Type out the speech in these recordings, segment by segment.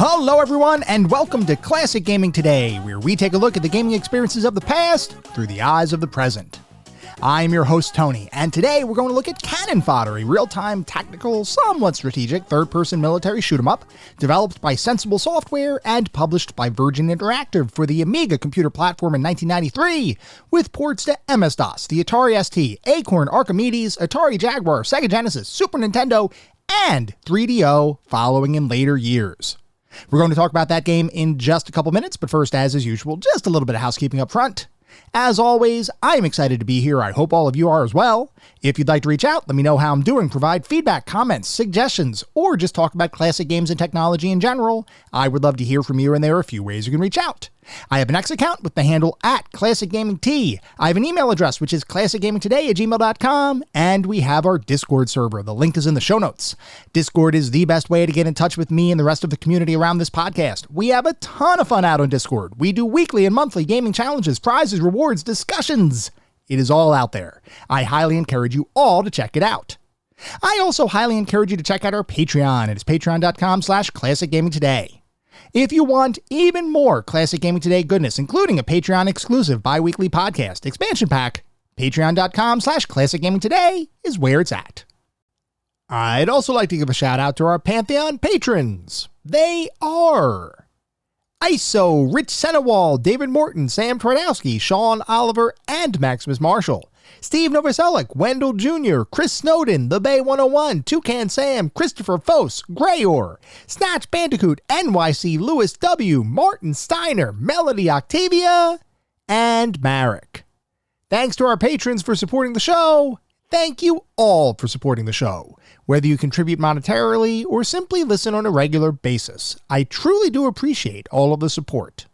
Hello everyone, and welcome to Classic Gaming Today, where we take a look at the gaming experiences of the past through the eyes of the present. I'm your host Tony, and today we're going to look at Cannon Fodder, a real-time, tactical, somewhat strategic third-person military shoot-'em-up developed by Sensible Software and published by Virgin Interactive for the Amiga computer platform in 1993, with ports to MS-DOS, the Atari ST, Acorn, Archimedes, Atari Jaguar, Sega Genesis, Super Nintendo, and 3DO following in later years. We're going to talk about that game in just a couple minutes, but first, as is usual, just a little bit of housekeeping up front. As always, I'm excited to be here. I hope all of you are as well. If you'd like to reach out, let me know how I'm doing, provide feedback, comments, suggestions, or just talk about classic games and technology in general. I would love to hear from you, and there are a few ways you can reach out. I have an X account with the handle @ClassicGamingT. I have an email address, which is classicgamingtoday@gmail.com, and we have our Discord server. The link is in the show notes. Discord is the best way to get in touch with me and the rest of the community around this podcast. We have a ton of fun out on Discord. We do weekly and monthly gaming challenges, prizes, rewards, discussions. It is all out there. I highly encourage you all to check it out. I also highly encourage you to check out our Patreon. It is patreon.com/classicgamingtoday. If you want even more Classic Gaming Today goodness, including a Patreon exclusive bi-weekly podcast expansion pack, patreon.com/classicgamingtoday is where it's at. I'd also like to give a shout out to our Pantheon patrons. They are ISO, Rich Senewal, David Morton, Sam Twardowski, Sean Oliver, and Maximus Marshall. Steve Novoselic, Wendell Jr., Chris Snowden, The Bay 101, Toucan Sam, Christopher Fose, Grayor, Snatch Bandicoot, NYC, Lewis W., Martin Steiner, Melody Octavia, and Marek. Thanks to our patrons for supporting the show. Thank you all for supporting the show, whether you contribute monetarily or simply listen on a regular basis. I truly do appreciate all of the support.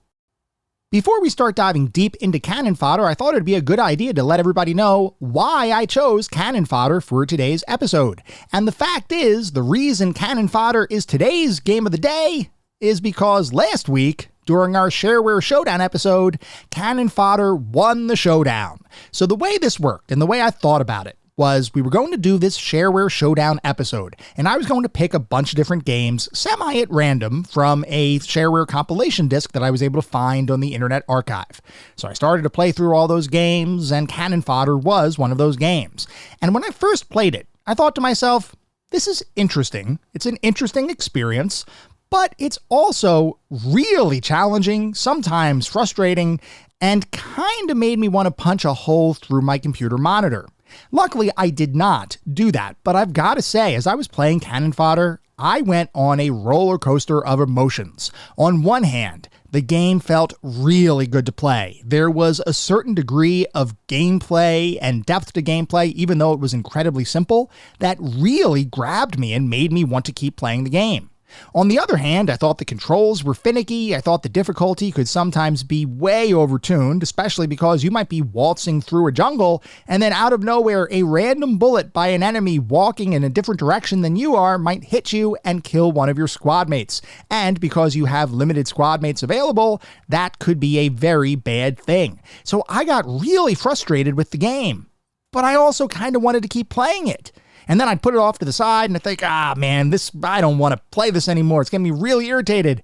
Before we start diving deep into Cannon Fodder, I thought it'd be a good idea to let everybody know why I chose Cannon Fodder for today's episode. And the fact is, the reason Cannon Fodder is today's game of the day is because last week, during our Shareware Showdown episode, Cannon Fodder won the showdown. So the way this worked, and the way I thought about it, was we were going to do this Shareware Showdown episode, and I was going to pick a bunch of different games, semi at random, from a Shareware compilation disc that I was able to find on the Internet Archive. So I started to play through all those games, and Cannon Fodder was one of those games. And when I first played it, I thought to myself, this is interesting. It's an interesting experience, but it's also really challenging, sometimes frustrating, and kind of made me want to punch a hole through my computer monitor. Luckily, I did not do that, but I've got to say, as I was playing Cannon Fodder, I went on a roller coaster of emotions. On one hand, the game felt really good to play. There was a certain degree of gameplay and depth to gameplay, even though it was incredibly simple, that really grabbed me and made me want to keep playing the game. On the other hand, I thought the controls were finicky. I thought the difficulty could sometimes be way overtuned, especially because you might be waltzing through a jungle and then out of nowhere, a random bullet by an enemy walking in a different direction than you are might hit you and kill one of your squad mates. And because you have limited squad mates available, that could be a very bad thing. So I got really frustrated with the game, but I also kind of wanted to keep playing it. And then I'd put it off to the side and I'd think, man, I don't want to play this anymore. It's getting me really irritated.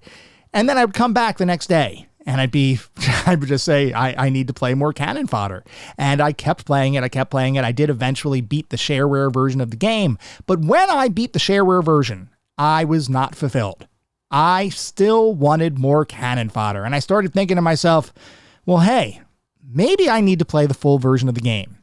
And then I would come back the next day and I would just say, I need to play more Cannon Fodder. And I kept playing it. I did eventually beat the Shareware version of the game. But when I beat the Shareware version, I was not fulfilled. I still wanted more Cannon Fodder. And I started thinking to myself, well, hey, maybe I need to play the full version of the game.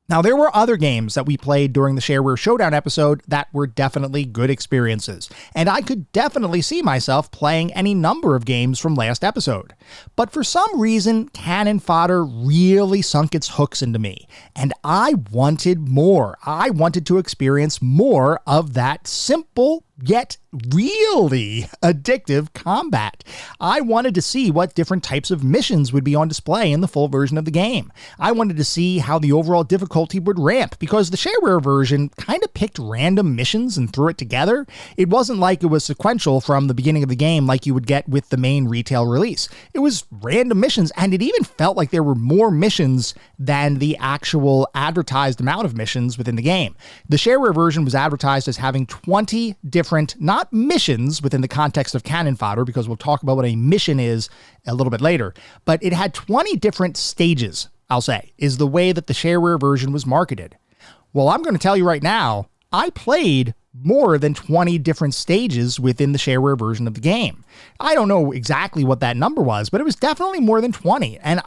Now, there were other games that we played during the Shareware Showdown episode that were definitely good experiences, and I could definitely see myself playing any number of games from last episode. But for some reason, Cannon Fodder really sunk its hooks into me, and I wanted more. I wanted to experience more of that simple yet really addictive combat. I wanted to see what different types of missions would be on display in the full version of the game. I wanted to see how the overall difficulty would ramp, because the shareware version kind of picked random missions and threw it together. It wasn't like it was sequential from the beginning of the game like you would get with the main retail release. It was random missions, and it even felt like there were more missions than the actual advertised amount of missions within the game. The shareware version was advertised as having 20 different, not missions within the context of cannon fodder, because we'll talk about what a mission is a little bit later, but it had 20 different stages, I'll say, is the way that the shareware version was marketed. Well, I'm going to tell you right now, I played more than 20 different stages within the shareware version of the game. I don't know exactly what that number was, but it was definitely more than 20. And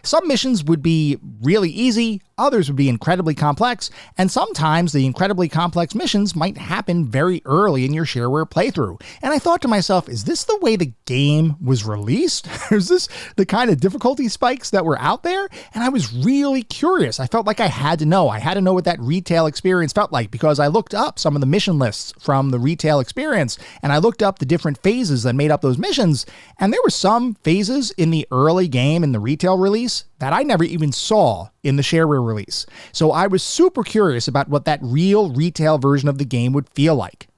some missions would be really easy, others would be incredibly complex, and sometimes the incredibly complex missions might happen very early in your shareware playthrough. And I thought to myself, is this the way the game was released? Is this the kind of difficulty spikes that were out there? And I was really curious. I felt like I had to know. I had to know what that retail experience felt like, because I looked up some of the mission lists from the retail experience, and I looked up the different phases that made up those missions, and there were some phases in the early game in the retail release that I never even saw in the shareware release. So I was super curious about what that real retail version of the game would feel like.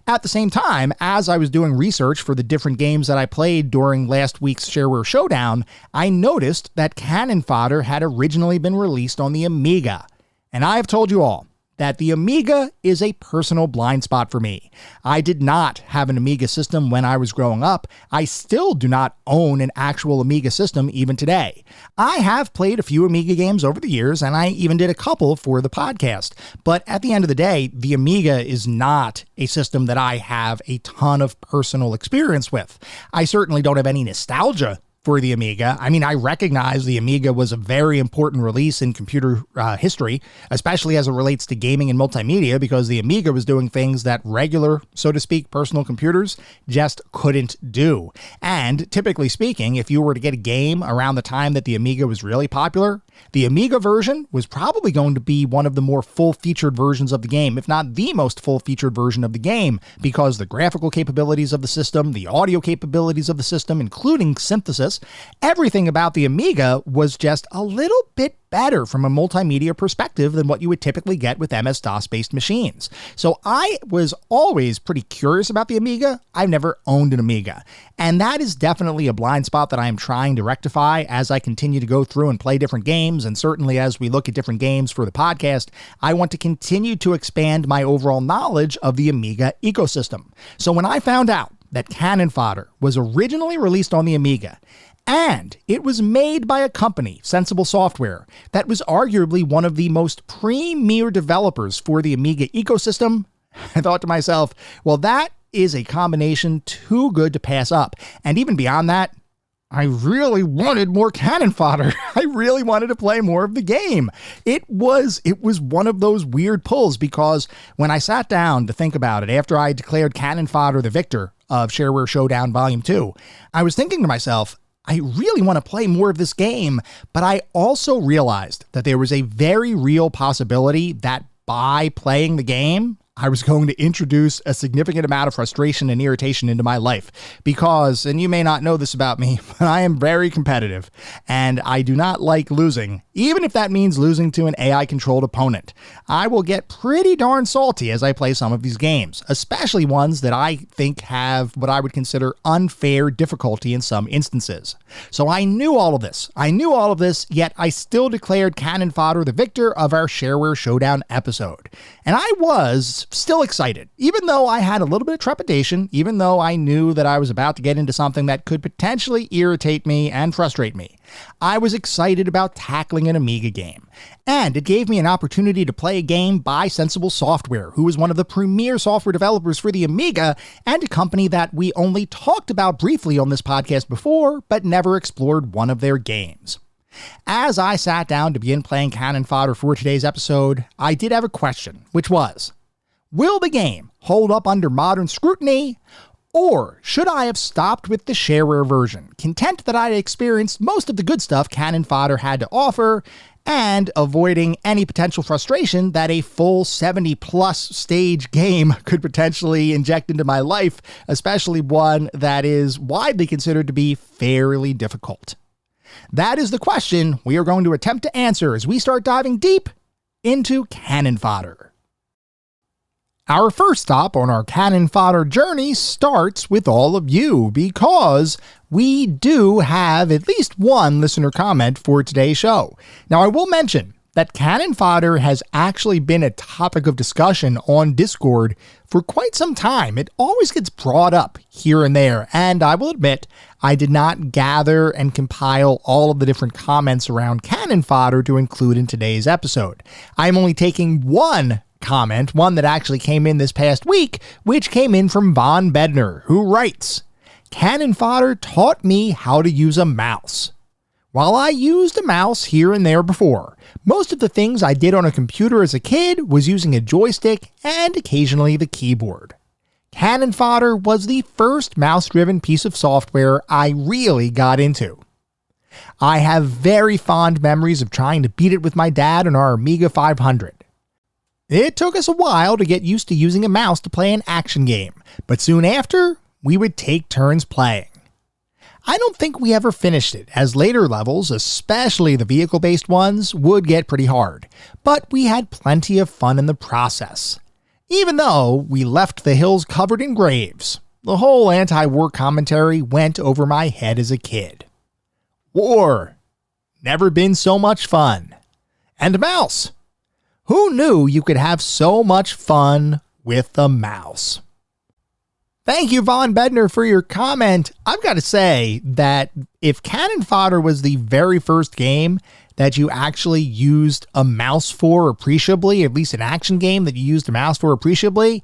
At the same time, as I was doing research for the different games that I played during last week's Shareware Showdown, I noticed that Cannon Fodder had originally been released on the Amiga. And I have told you all that the Amiga is a personal blind spot for me. I did not have an Amiga system when I was growing up. I still do not own an actual Amiga system even today. I have played a few Amiga games over the years, and I even did a couple for the podcast. But at the end of the day, the Amiga is not a system that I have a ton of personal experience with. I certainly don't have any nostalgia for the Amiga. I mean, I recognize the Amiga was a very important release in computer history, especially as it relates to gaming and multimedia, because the Amiga was doing things that regular, so to speak, personal computers just couldn't do. And typically speaking, if you were to get a game around the time that the Amiga was really popular, the Amiga version was probably going to be one of the more full-featured versions of the game, if not the most full-featured version of the game, because the graphical capabilities of the system, the audio capabilities of the system, including synthesis, everything about the Amiga was just a little bit better from a multimedia perspective than what you would typically get with MS-DOS-based machines. So I was always pretty curious about the Amiga. I've never owned an Amiga. And that is definitely a blind spot that I am trying to rectify as I continue to go through and play different games. And certainly as we look at different games for the podcast, I want to continue to expand my overall knowledge of the Amiga ecosystem. So when I found out that Cannon Fodder was originally released on the Amiga, and it was made by a company, Sensible Software, that was arguably one of the most premier developers for the Amiga ecosystem, I thought to myself, well, that is a combination too good to pass up. And even beyond that, I really wanted more Cannon Fodder. I really wanted to play more of the game. It was one of those weird pulls, because when I sat down to think about it, after I declared Cannon Fodder the victor of Shareware Showdown Volume 2, I was thinking to myself, I really want to play more of this game, but I also realized that there was a very real possibility that by playing the game, I was going to introduce a significant amount of frustration and irritation into my life because, and you may not know this about me, but I am very competitive and I do not like losing, even if that means losing to an AI-controlled opponent. I will get pretty darn salty as I play some of these games, especially ones that I think have what I would consider unfair difficulty in some instances. So I knew all of this, yet I still declared Cannon Fodder the victor of our Shareware Showdown episode. And I was still excited, even though I had a little bit of trepidation, even though I knew that I was about to get into something that could potentially irritate me and frustrate me. I was excited about tackling an Amiga game, and it gave me an opportunity to play a game by Sensible Software, who is one of the premier software developers for the Amiga, and a company that we only talked about briefly on this podcast before, but never explored one of their games. As I sat down to begin playing Cannon Fodder for today's episode, I did have a question, which was, will the game hold up under modern scrutiny, or should I have stopped with the shareware version, content that I had experienced most of the good stuff Cannon Fodder had to offer, and avoiding any potential frustration that a full 70-plus stage game could potentially inject into my life, especially one that is widely considered to be fairly difficult. That is the question we are going to attempt to answer as we start diving deep into Cannon Fodder. Our first stop on our Cannon Fodder journey starts with all of you, because we do have at least one listener comment for today's show. Now, I will mention that Cannon Fodder has actually been a topic of discussion on Discord for quite some time. It always gets brought up here and there, and I will admit I did not gather and compile all of the different comments around Cannon Fodder to include in today's episode. I'm only taking one comment, one that actually came in this past week, which came in from Von Bedner, who writes, "Cannon Fodder taught me how to use a mouse. While I used a mouse here and there before, most of the things I did on a computer as a kid was using a joystick and occasionally the keyboard. Cannon Fodder was the first mouse-driven piece of software I really got into. I have very fond memories of trying to beat it with my dad on our Amiga 500. It took us a while to get used to using a mouse to play an action game, but soon after, we would take turns playing. I don't think we ever finished it, as later levels, especially the vehicle-based ones, would get pretty hard, but we had plenty of fun in the process. Even though we left the hills covered in graves, the whole anti-war commentary went over my head as a kid. War. Never been so much fun. And a mouse. Who knew you could have so much fun with a mouse?" Thank you, Von Bedner, for your comment. I've got to say that if Cannon Fodder was the very first game that you actually used a mouse for appreciably, at least an action game that you used a mouse for appreciably,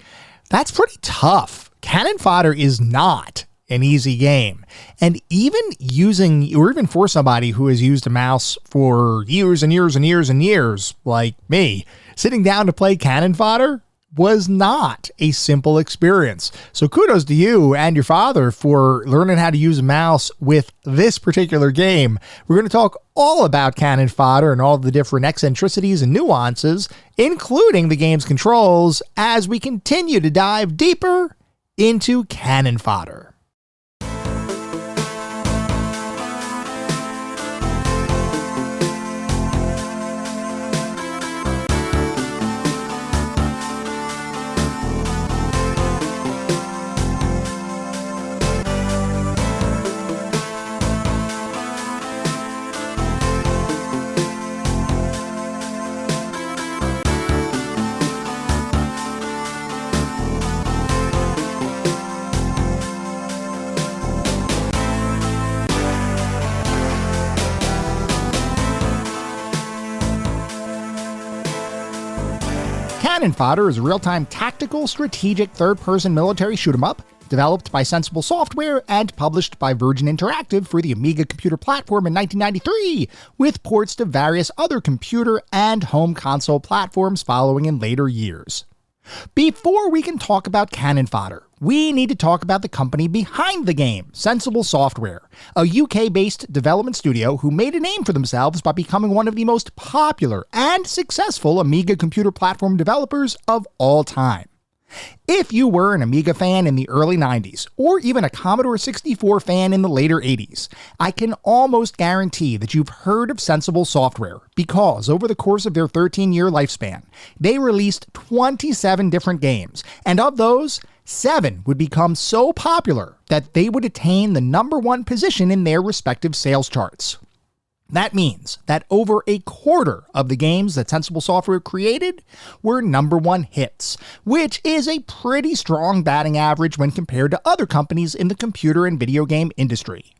that's pretty tough. Cannon Fodder is not an easy game. And even for somebody who has used a mouse for years and years and years and years, like me, sitting down to play Cannon Fodder was not a simple experience. So kudos to you and your father for learning how to use a mouse with this particular game. We're going to talk all about Cannon Fodder and all the different eccentricities and nuances, including the game's controls, as we continue to dive deeper into Cannon Fodder. Cannon Fodder is a real-time tactical, strategic, third-person military shoot-'em-up developed by Sensible Software and published by Virgin Interactive for the Amiga computer platform in 1993, with ports to various other computer and home console platforms following in later years. Before we can talk about Cannon Fodder, we need to talk about the company behind the game, Sensible Software, a UK-based development studio who made a name for themselves by becoming one of the most popular and successful Amiga computer platform developers of all time. If you were an Amiga fan in the early 90s, or even a Commodore 64 fan in the later 80s, I can almost guarantee that you've heard of Sensible Software, because over the course of their 13-year lifespan, they released 27 different games, and of those, 7 would become so popular that they would attain the #1 position in their respective sales charts. That means that over a quarter of the games that Sensible Software created were #1 hits, which is a pretty strong batting average when compared to other companies in the computer and video game industry.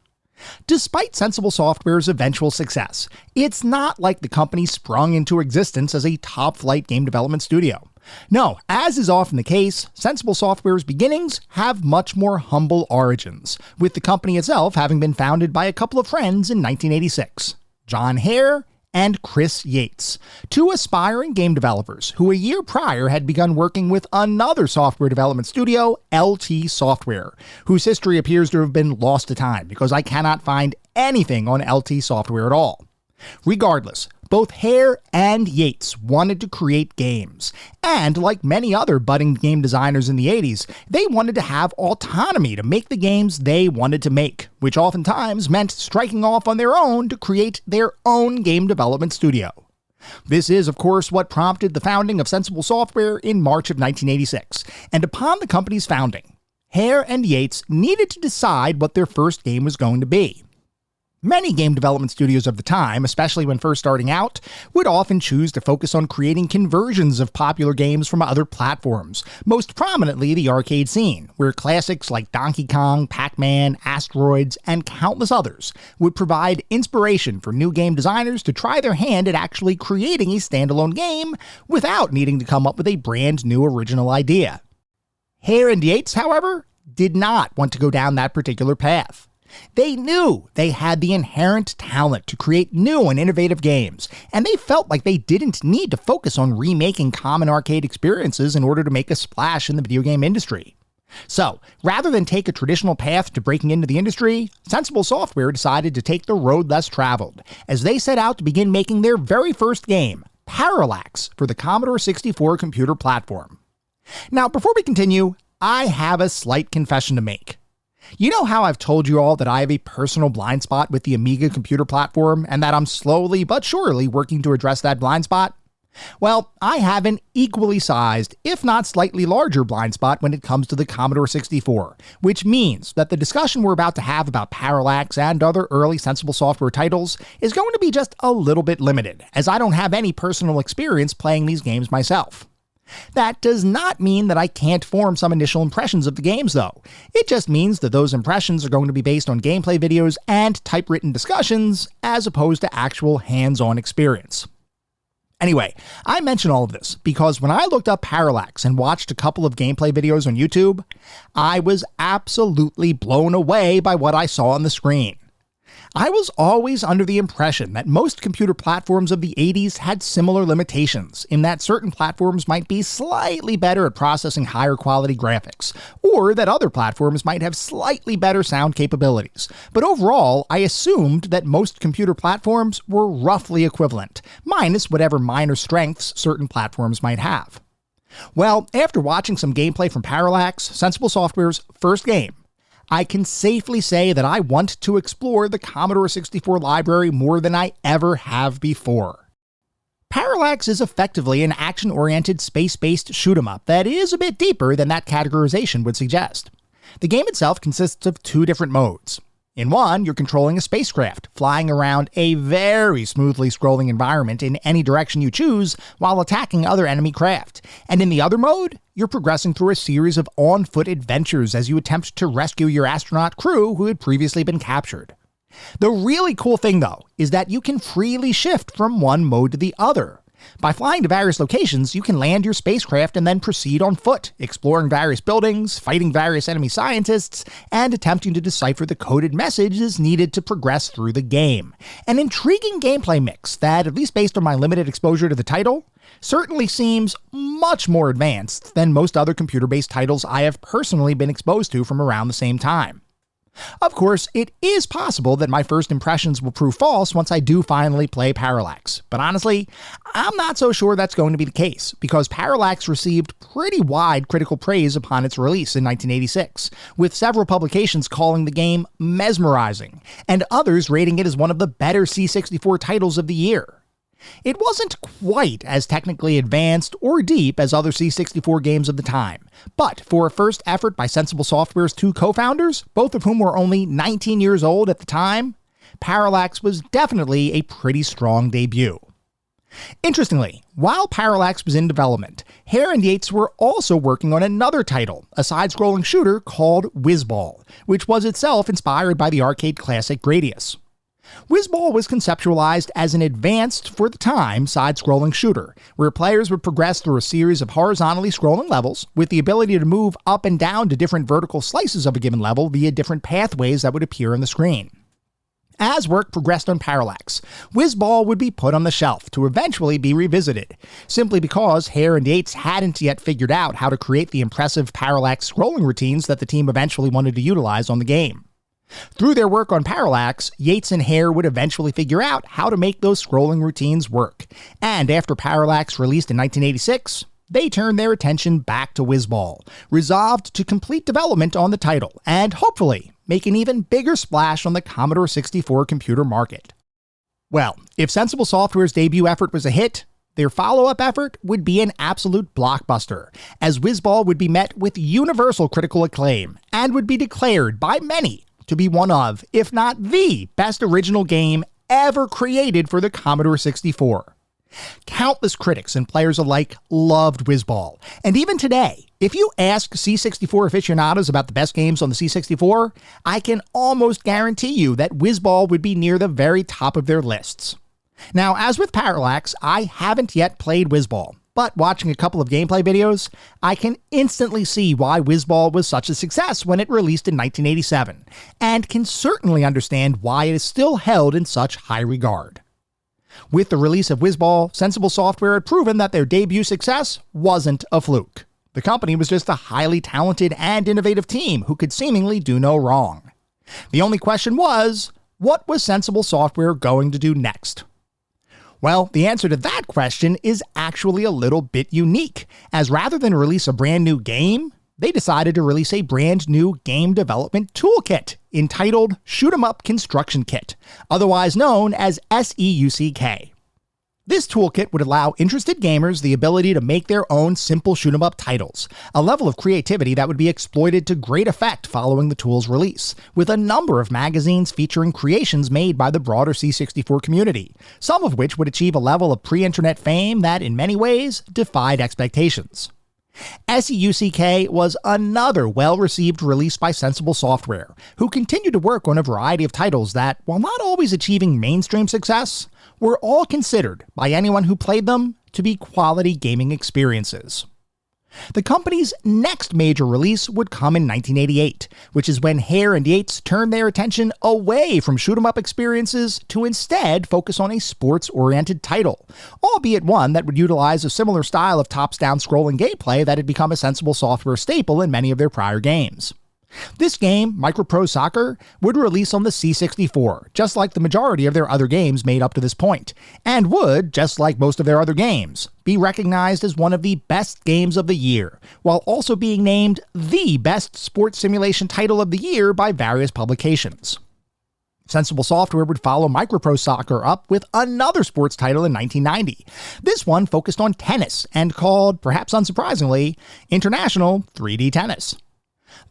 Despite Sensible Software's eventual success, it's not like the company sprung into existence as a top-flight game development studio. No, as is often the case, Sensible Software's beginnings have much more humble origins, with the company itself having been founded by a couple of friends in 1986. John Hare and Chris Yates, 2 aspiring game developers who a year prior had begun working with another software development studio, LT Software, whose history appears to have been lost to time because I cannot find anything on LT Software at all. Regardless, Both Hare and Yates wanted to create games, and like many other budding game designers in the 80s, they wanted to have autonomy to make the games they wanted to make, which oftentimes meant striking off on their own to create their own game development studio. This is, of course, what prompted the founding of Sensible Software in March of 1986, and upon the company's founding, Hare and Yates needed to decide what their first game was going to be. Many game development studios of the time, especially when first starting out, would often choose to focus on creating conversions of popular games from other platforms, most prominently the arcade scene, where classics like Donkey Kong, Pac-Man, Asteroids, and countless others would provide inspiration for new game designers to try their hand at actually creating a standalone game without needing to come up with a brand new original idea. Hare and Yates, however, did not want to go down that particular path. They knew they had the inherent talent to create new and innovative games, and they felt like they didn't need to focus on remaking common arcade experiences in order to make a splash in the video game industry. So, rather than take a traditional path to breaking into the industry, Sensible Software decided to take the road less traveled, as they set out to begin making their very first game, Parallax, for the Commodore 64 computer platform. Now, before we continue, I have a slight confession to make. You know how I've told you all that I have a personal blind spot with the Amiga computer platform, and that I'm slowly but surely working to address that blind spot? Well, I have an equally sized, if not slightly larger blind spot when it comes to the Commodore 64, which means that the discussion we're about to have about Parallax and other early Sensible Software titles is going to be just a little bit limited, as I don't have any personal experience playing these games myself. That does not mean that I can't form some initial impressions of the games, though. It just means that those impressions are going to be based on gameplay videos and typewritten discussions, as opposed to actual hands-on experience. Anyway, I mention all of this because when I looked up Parallax and watched a couple of gameplay videos on YouTube, I was absolutely blown away by what I saw on the screen. I was always under the impression that most computer platforms of the 80s had similar limitations, in that certain platforms might be slightly better at processing higher quality graphics, or that other platforms might have slightly better sound capabilities. But overall, I assumed that most computer platforms were roughly equivalent, minus whatever minor strengths certain platforms might have. Well, after watching some gameplay from Parallax, Sensible Software's first game, I can safely say that I want to explore the Commodore 64 library more than I ever have before. Parallax is effectively an action-oriented space-based shoot-'em-up that is a bit deeper than that categorization would suggest. The game itself consists of two different modes. In one, you're controlling a spacecraft, flying around a very smoothly scrolling environment in any direction you choose while attacking other enemy craft. And in the other mode, you're progressing through a series of on-foot adventures as you attempt to rescue your astronaut crew who had previously been captured. The really cool thing, though, is that you can freely shift from one mode to the other. By flying to various locations, you can land your spacecraft and then proceed on foot, exploring various buildings, fighting various enemy scientists, and attempting to decipher the coded messages needed to progress through the game. An intriguing gameplay mix that, at least based on my limited exposure to the title, certainly seems much more advanced than most other computer-based titles I have personally been exposed to from around the same time. Of course, it is possible that my first impressions will prove false once I do finally play Parallax, but honestly, I'm not so sure that's going to be the case, because Parallax received pretty wide critical praise upon its release in 1986, with several publications calling the game mesmerizing, and others rating it as one of the better C64 titles of the year. It wasn't quite as technically advanced or deep as other C64 games of the time, but for a first effort by Sensible Software's two co-founders, both of whom were only 19 years old at the time, Parallax was definitely a pretty strong debut. Interestingly, while Parallax was in development, Hare and Yates were also working on another title, a side-scrolling shooter called Whizball, which was itself inspired by the arcade classic Gradius. Whizball was conceptualized as an advanced, for the time, side-scrolling shooter, where players would progress through a series of horizontally scrolling levels, with the ability to move up and down to different vertical slices of a given level via different pathways that would appear on the screen. As work progressed on Parallax, Whizball would be put on the shelf to eventually be revisited, simply because Hare and Yates hadn't yet figured out how to create the impressive Parallax scrolling routines that the team eventually wanted to utilize on the game. Through their work on Parallax, Yates and Hare would eventually figure out how to make those scrolling routines work. And after Parallax released in 1986, they turned their attention back to Whizball, resolved to complete development on the title and hopefully make an even bigger splash on the Commodore 64 computer market. Well, if Sensible Software's debut effort was a hit, their follow-up effort would be an absolute blockbuster, as Whizball would be met with universal critical acclaim and would be declared by many to be one of, if not the best original game ever created for the Commodore 64. Countless critics and players alike loved Whizball, and even today, if you ask C64 aficionados about the best games on the C64, I can almost guarantee you that Whizball would be near the very top of their lists. Now, as with Parallax, I haven't yet played Whizball, but watching a couple of gameplay videos, I can instantly see why Whizball was such a success when it released in 1987, and can certainly understand why it is still held in such high regard. With the release of Whizball, Sensible Software had proven that their debut success wasn't a fluke. The company was just a highly talented and innovative team who could seemingly do no wrong. The only question was, what was Sensible Software going to do next? Well, the answer to that question is actually a little bit unique, as rather than release a brand new game, they decided to release a brand new game development toolkit entitled Shoot 'em Up Construction Kit, otherwise known as SEUCK. This toolkit would allow interested gamers the ability to make their own simple shoot 'em up titles, a level of creativity that would be exploited to great effect following the tool's release, with a number of magazines featuring creations made by the broader C64 community, some of which would achieve a level of pre-internet fame that in many ways defied expectations. SEUCK was another well-received release by Sensible Software, who continued to work on a variety of titles that, while not always achieving mainstream success, were all considered by anyone who played them to be quality gaming experiences. The company's next major release would come in 1988, which is when Hare and Yates turned their attention away from shoot-'em-up experiences to instead focus on a sports-oriented title, albeit one that would utilize a similar style of tops-down scrolling gameplay that had become a Sensible Software staple in many of their prior games. This game, Micropro Soccer, would release on the C64, just like the majority of their other games made up to this point, and would, just like most of their other games, be recognized as one of the best games of the year, while also being named the best sports simulation title of the year by various publications. Sensible Software would follow Micropro Soccer up with another sports title in 1990. This one focused on tennis and called, perhaps unsurprisingly, International 3D Tennis.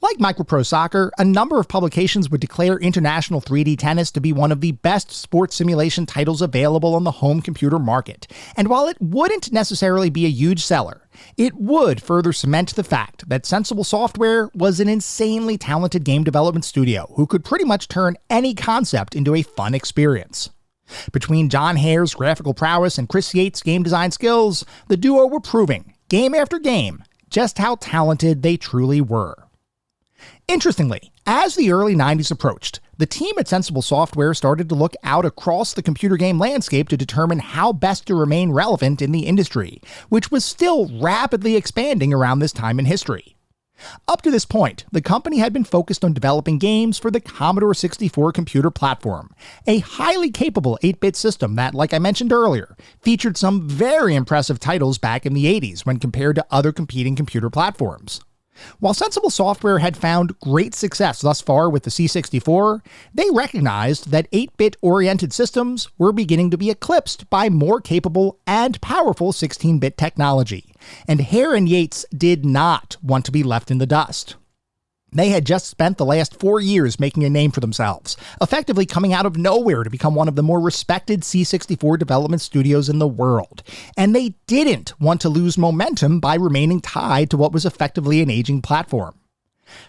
Like Micropro Soccer, a number of publications would declare International 3D Tennis to be one of the best sports simulation titles available on the home computer market, and while it wouldn't necessarily be a huge seller, it would further cement the fact that Sensible Software was an insanely talented game development studio who could pretty much turn any concept into a fun experience. Between John Hare's graphical prowess and Chris Yates' game design skills, the duo were proving, game after game, just how talented they truly were. Interestingly, as the early 90s approached, the team at Sensible Software started to look out across the computer game landscape to determine how best to remain relevant in the industry, which was still rapidly expanding around this time in history. Up to this point, the company had been focused on developing games for the Commodore 64 computer platform, a highly capable 8-bit system that, like I mentioned earlier, featured some very impressive titles back in the 80s when compared to other competing computer platforms. While Sensible Software had found great success thus far with the C64, they recognized that 8-bit oriented systems were beginning to be eclipsed by more capable and powerful 16-bit technology, and Hare and Yates did not want to be left in the dust. They had just spent the last 4 years making a name for themselves, effectively coming out of nowhere to become one of the more respected C64 development studios in the world, and they didn't want to lose momentum by remaining tied to what was effectively an aging platform.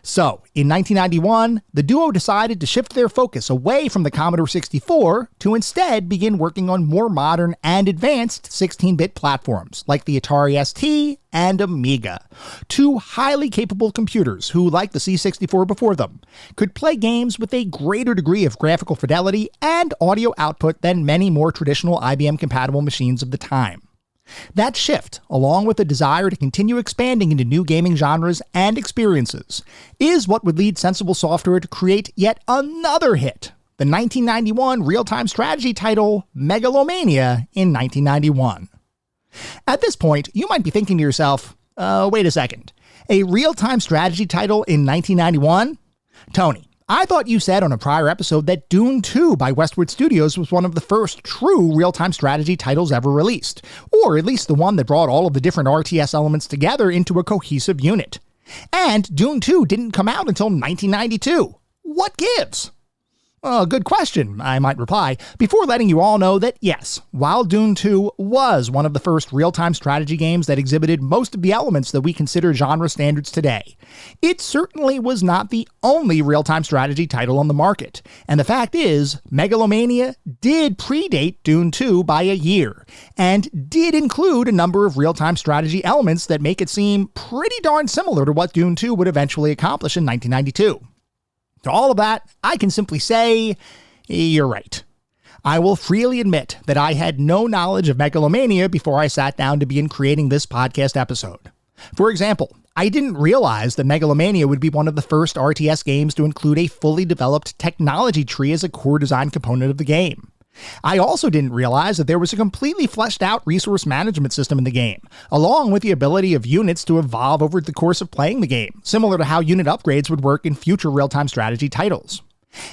So, in 1991, the duo decided to shift their focus away from the Commodore 64 to instead begin working on more modern and advanced 16-bit platforms like the Atari ST and Amiga, two highly capable computers who, like the C64 before them, could play games with a greater degree of graphical fidelity and audio output than many more traditional IBM-compatible machines of the time. That shift, along with the desire to continue expanding into new gaming genres and experiences, is what would lead Sensible Software to create yet another hit, the 1991 real-time strategy title Megalomania in 1991. At this point, you might be thinking to yourself, wait a second, a real-time strategy title in 1991? Tony, I thought you said on a prior episode that Dune 2 by Westwood Studios was one of the first true real-time strategy titles ever released, or at least the one that brought all of the different RTS elements together into a cohesive unit. And Dune 2 didn't come out until 1992. What gives? Good question, I might reply, before letting you all know that yes, while Dune 2 was one of the first real-time strategy games that exhibited most of the elements that we consider genre standards today, it certainly was not the only real-time strategy title on the market. And the fact is, Megalomania did predate Dune 2 by a year, and did include a number of real-time strategy elements that make it seem pretty darn similar to what Dune 2 would eventually accomplish in 1992. To all of that, I can simply say, you're right. I will freely admit that I had no knowledge of Megalomania before I sat down to begin creating this podcast episode. For example, I didn't realize that Megalomania would be one of the first RTS games to include a fully developed technology tree as a core design component of the game. I also didn't realize that there was a completely fleshed out resource management system in the game, along with the ability of units to evolve over the course of playing the game, similar to how unit upgrades would work in future real-time strategy titles.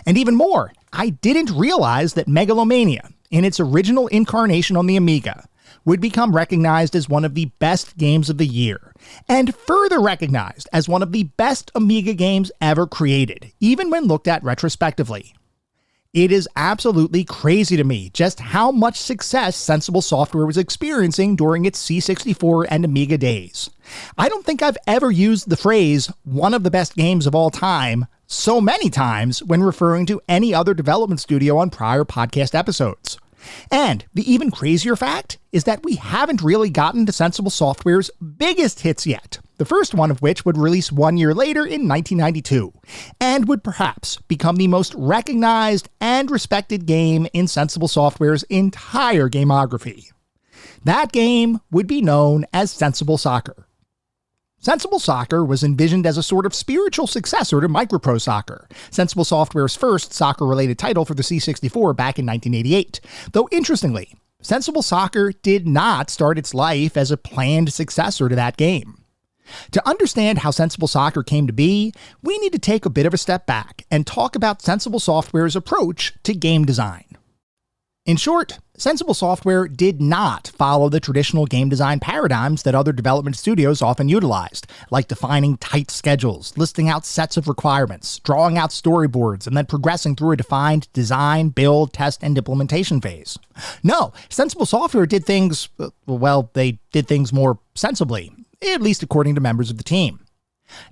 And even more, I didn't realize that Megalomania, in its original incarnation on the Amiga, would become recognized as one of the best games of the year, and further recognized as one of the best Amiga games ever created, even when looked at retrospectively. It is absolutely crazy to me just how much success Sensible Software was experiencing during its C64 and Amiga days. I don't think I've ever used the phrase, one of the best games of all time, so many times when referring to any other development studio on prior podcast episodes. And the even crazier fact is that we haven't really gotten to Sensible Software's biggest hits yet, the first one of which would release 1 year later in 1992, and would perhaps become the most recognized and respected game in Sensible Software's entire gamography. That game would be known as Sensible Soccer. Sensible Soccer was envisioned as a sort of spiritual successor to Micropro Soccer, Sensible Software's first soccer-related title for the C64 back in 1988. Though interestingly, Sensible Soccer did not start its life as a planned successor to that game. To understand how Sensible Soccer came to be, we need to take a bit of a step back and talk about Sensible Software's approach to game design. In short, Sensible Software did not follow the traditional game design paradigms that other development studios often utilized, like defining tight schedules, listing out sets of requirements, drawing out storyboards, and then progressing through a defined design, build, test, and implementation phase. No, Sensible Software did things, they did things more sensibly, at least according to members of the team.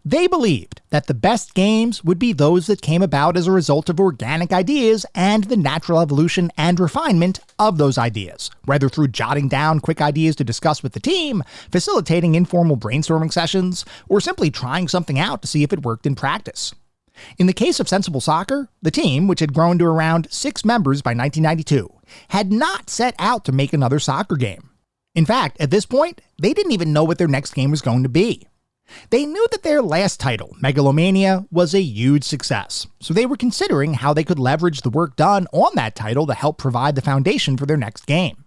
They believed that the best games would be those that came about as a result of organic ideas and the natural evolution and refinement of those ideas, whether through jotting down quick ideas to discuss with the team, facilitating informal brainstorming sessions, or simply trying something out to see if it worked in practice. In the case of Sensible Soccer, the team, which had grown to around 6 members by 1992, had not set out to make another soccer game. In fact, at this point, they didn't even know what their next game was going to be. They knew that their last title, Megalomania, was a huge success, so they were considering how they could leverage the work done on that title to help provide the foundation for their next game.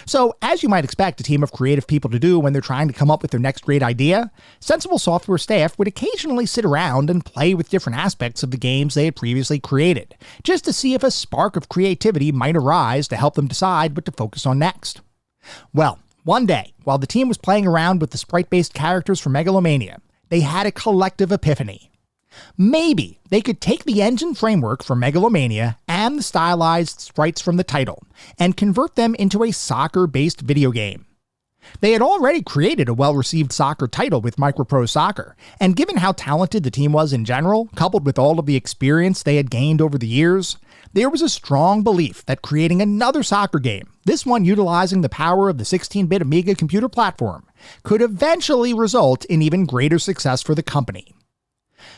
So, as you might expect a team of creative people to do when they're trying to come up with their next great idea, Sensible Software staff would occasionally sit around and play with different aspects of the games they had previously created, just to see if a spark of creativity might arise to help them decide what to focus on next. Well, one day, while the team was playing around with the sprite-based characters for Megalomania, they had a collective epiphany. Maybe they could take the engine framework for Megalomania and the stylized sprites from the title and convert them into a soccer-based video game. They had already created a well-received soccer title with Micropro Soccer, and given how talented the team was in general, coupled with all of the experience they had gained over the years, there was a strong belief that creating another soccer game, this one utilizing the power of the 16-bit Amiga computer platform, could eventually result in even greater success for the company.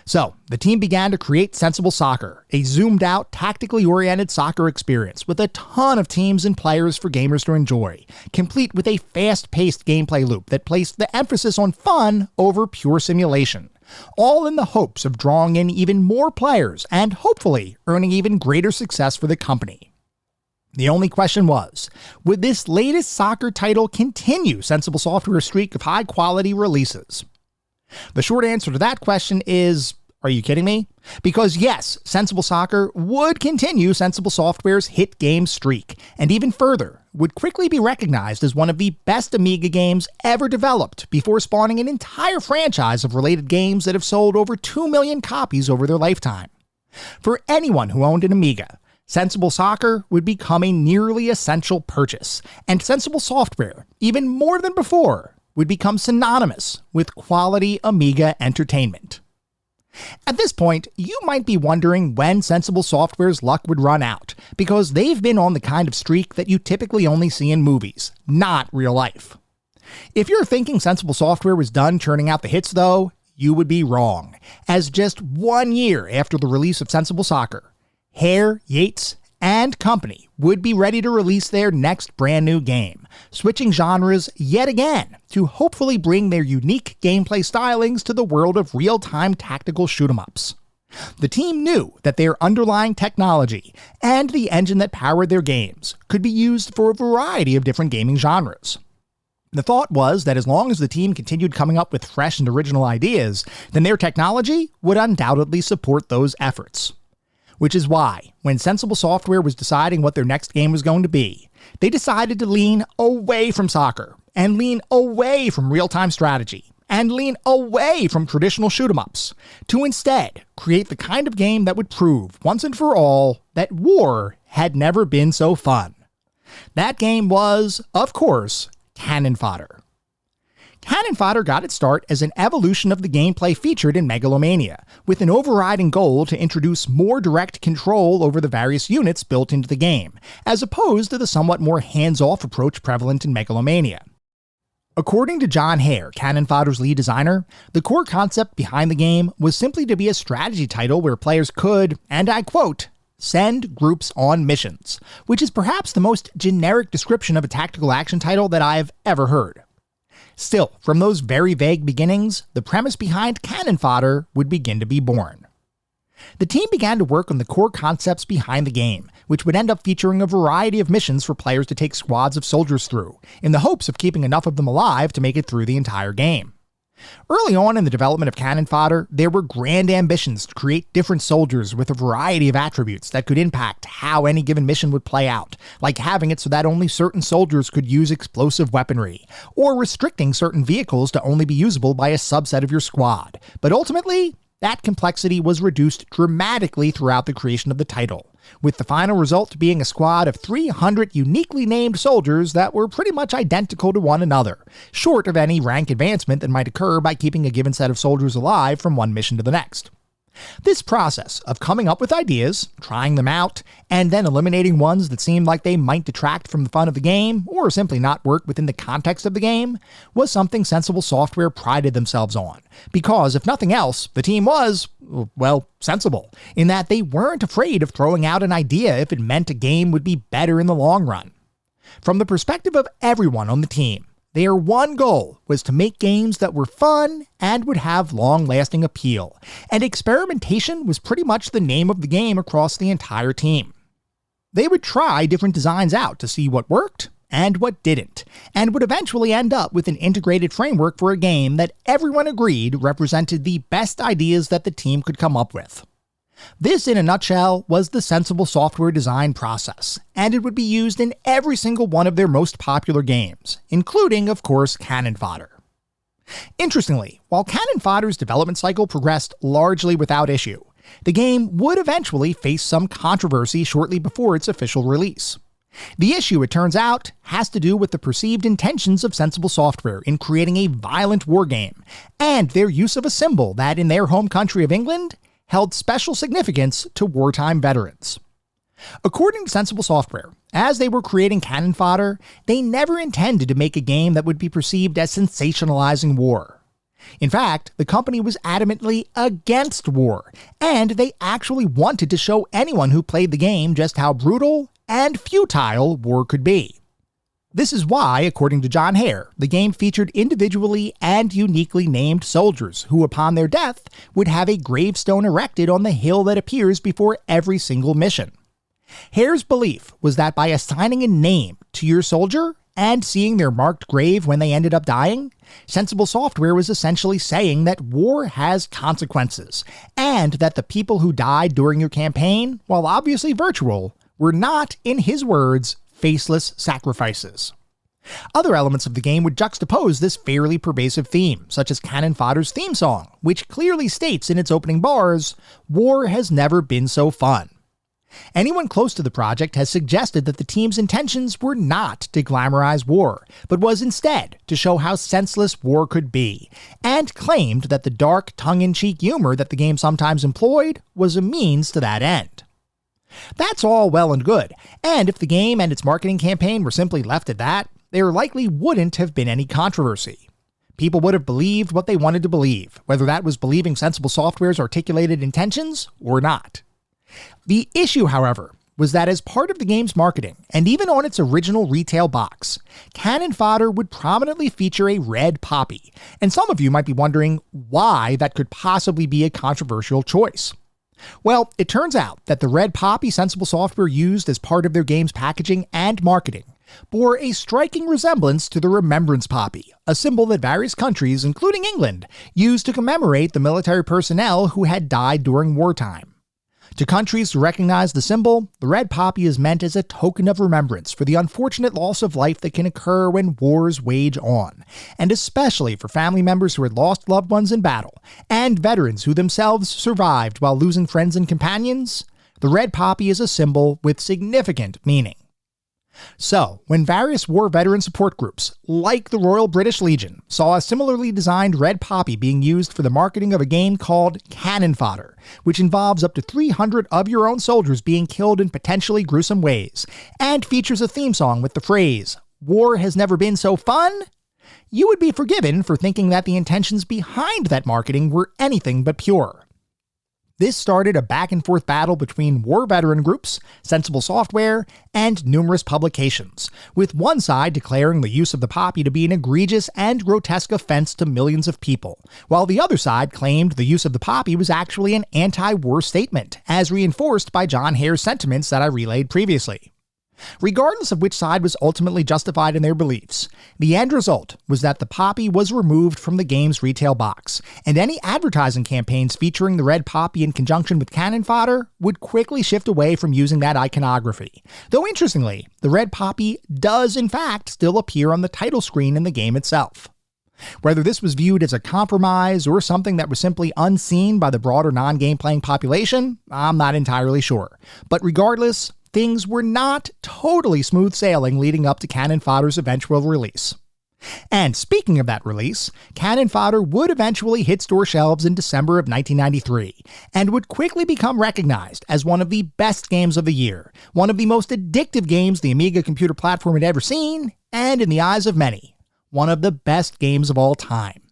So, the team began to create Sensible Soccer, a zoomed-out, tactically oriented soccer experience with a ton of teams and players for gamers to enjoy, complete with a fast-paced gameplay loop that placed the emphasis on fun over pure simulation, all in the hopes of drawing in even more players and hopefully earning even greater success for the company. The only question was, would this latest soccer title continue Sensible Software's streak of high-quality releases? The short answer to that question is, are you kidding me? Because yes, Sensible Soccer would continue Sensible Software's hit game streak, and even further, would quickly be recognized as one of the best Amiga games ever developed before spawning an entire franchise of related games that have sold over 2 million copies over their lifetime. For anyone who owned an Amiga, Sensible Soccer would become a nearly essential purchase, and Sensible Software, even more than before, would become synonymous with quality Amiga entertainment. At this point, you might be wondering when Sensible Software's luck would run out, because they've been on the kind of streak that you typically only see in movies, not real life. If you're thinking Sensible Software was done churning out the hits though, you would be wrong, as just 1 year after the release of Sensible Soccer, Hare, Yates, and company would be ready to release their next brand new game, switching genres yet again to hopefully bring their unique gameplay stylings to the world of real-time tactical shoot-'em-ups. The team knew that their underlying technology and the engine that powered their games could be used for a variety of different gaming genres. The thought was that as long as the team continued coming up with fresh and original ideas, then their technology would undoubtedly support those efforts. Which is why, when Sensible Software was deciding what their next game was going to be, they decided to lean away from soccer, and lean away from real-time strategy, and lean away from traditional shoot-'em-ups, to instead create the kind of game that would prove, once and for all, that war had never been so fun. That game was, of course, Cannon Fodder. Cannon Fodder got its start as an evolution of the gameplay featured in Megalomania, with an overriding goal to introduce more direct control over the various units built into the game, as opposed to the somewhat more hands-off approach prevalent in Megalomania. According to John Hare, Cannon Fodder's lead designer, the core concept behind the game was simply to be a strategy title where players could, and I quote, send groups on missions, which is perhaps the most generic description of a tactical action title that I've ever heard. Still, from those very vague beginnings, the premise behind Cannon Fodder would begin to be born. The team began to work on the core concepts behind the game, which would end up featuring a variety of missions for players to take squads of soldiers through, in the hopes of keeping enough of them alive to make it through the entire game. Early on in the development of Cannon Fodder, there were grand ambitions to create different soldiers with a variety of attributes that could impact how any given mission would play out, like having it so that only certain soldiers could use explosive weaponry, or restricting certain vehicles to only be usable by a subset of your squad. But ultimately, that complexity was reduced dramatically throughout the creation of the title, with the final result being a squad of 300 uniquely named soldiers that were pretty much identical to one another, short of any rank advancement that might occur by keeping a given set of soldiers alive from one mission to the next. This process of coming up with ideas, trying them out, and then eliminating ones that seemed like they might detract from the fun of the game, or simply not work within the context of the game, was something Sensible Software prided themselves on, because if nothing else, the team was, well, sensible, in that they weren't afraid of throwing out an idea if it meant a game would be better in the long run. From the perspective of everyone on the team, their one goal was to make games that were fun and would have long-lasting appeal, and experimentation was pretty much the name of the game across the entire team. They would try different designs out to see what worked and what didn't, and would eventually end up with an integrated framework for a game that everyone agreed represented the best ideas that the team could come up with. This, in a nutshell, was the Sensible Software design process, and it would be used in every single one of their most popular games, including, of course, Cannon Fodder. Interestingly, while Cannon Fodder's development cycle progressed largely without issue, the game would eventually face some controversy shortly before its official release. The issue, it turns out, has to do with the perceived intentions of Sensible Software in creating a violent war game, and their use of a symbol that, in their home country of England, held special significance to wartime veterans. According to Sensible Software, as they were creating Cannon Fodder, they never intended to make a game that would be perceived as sensationalizing war. In fact, the company was adamantly against war, and they actually wanted to show anyone who played the game just how brutal and futile war could be. This is why, according to John Hare, the game featured individually and uniquely named soldiers who, upon their death, would have a gravestone erected on the hill that appears before every single mission. Hare's belief was that by assigning a name to your soldier and seeing their marked grave when they ended up dying, Sensible Software was essentially saying that war has consequences, and that the people who died during your campaign, while obviously virtual, were not, in his words, faceless sacrifices. Other elements of the game would juxtapose this fairly pervasive theme, such as Cannon Fodder's theme song, which clearly states in its opening bars, "War has never been so fun." Anyone close to the project has suggested that the team's intentions were not to glamorize war, but was instead to show how senseless war could be, and claimed that the dark, tongue-in-cheek humor that the game sometimes employed was a means to that end. That's all well and good, and if the game and its marketing campaign were simply left at that, there likely wouldn't have been any controversy. People would have believed what they wanted to believe, whether that was believing Sensible Software's articulated intentions or not. The issue, however, was that as part of the game's marketing, and even on its original retail box, Cannon Fodder would prominently feature a red poppy, and some of you might be wondering why that could possibly be a controversial choice. Well, it turns out that the red poppy Sensible Software used as part of their game's packaging and marketing bore a striking resemblance to the Remembrance Poppy, a symbol that various countries, including England, used to commemorate the military personnel who had died during wartime. To countries who recognize the symbol, the red poppy is meant as a token of remembrance for the unfortunate loss of life that can occur when wars wage on, and especially for family members who had lost loved ones in battle, and veterans who themselves survived while losing friends and companions. The red poppy is a symbol with significant meaning. So, when various war veteran support groups, like the Royal British Legion, saw a similarly designed red poppy being used for the marketing of a game called Cannon Fodder, which involves up to 300 of your own soldiers being killed in potentially gruesome ways, and features a theme song with the phrase, "War has never been so fun," you would be forgiven for thinking that the intentions behind that marketing were anything but pure. This started a back-and-forth battle between war veteran groups, Sensible Software, and numerous publications, with one side declaring the use of the poppy to be an egregious and grotesque offense to millions of people, while the other side claimed the use of the poppy was actually an anti-war statement, as reinforced by John Hare's sentiments that I relayed previously. Regardless of which side was ultimately justified in their beliefs, the end result was that the poppy was removed from the game's retail box, and any advertising campaigns featuring the red poppy in conjunction with Cannon Fodder would quickly shift away from using that iconography. Though interestingly, the red poppy does in fact still appear on the title screen in the game itself. Whether this was viewed as a compromise or something that was simply unseen by the broader non-game playing population, I'm not entirely sure. But regardless, things were not totally smooth sailing leading up to Cannon Fodder's eventual release. And speaking of that release, Cannon Fodder would eventually hit store shelves in December of 1993, and would quickly become recognized as one of the best games of the year, one of the most addictive games the Amiga computer platform had ever seen, and in the eyes of many, one of the best games of all time.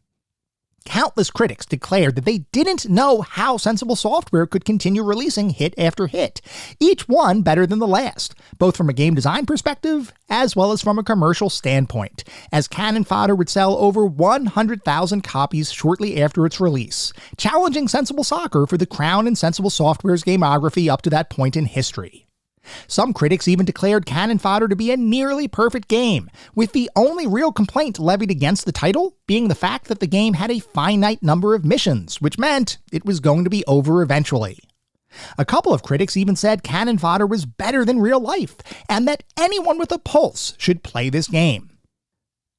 Countless critics declared that they didn't know how Sensible Software could continue releasing hit after hit, each one better than the last, both from a game design perspective as well as from a commercial standpoint, as Cannon Fodder would sell over 100,000 copies shortly after its release, challenging Sensible Soccer for the crown in Sensible Software's gamography up to that point in history. Some critics even declared Cannon Fodder to be a nearly perfect game, with the only real complaint levied against the title being the fact that the game had a finite number of missions, which meant it was going to be over eventually. A couple of critics even said Cannon Fodder was better than real life, and that anyone with a pulse should play this game.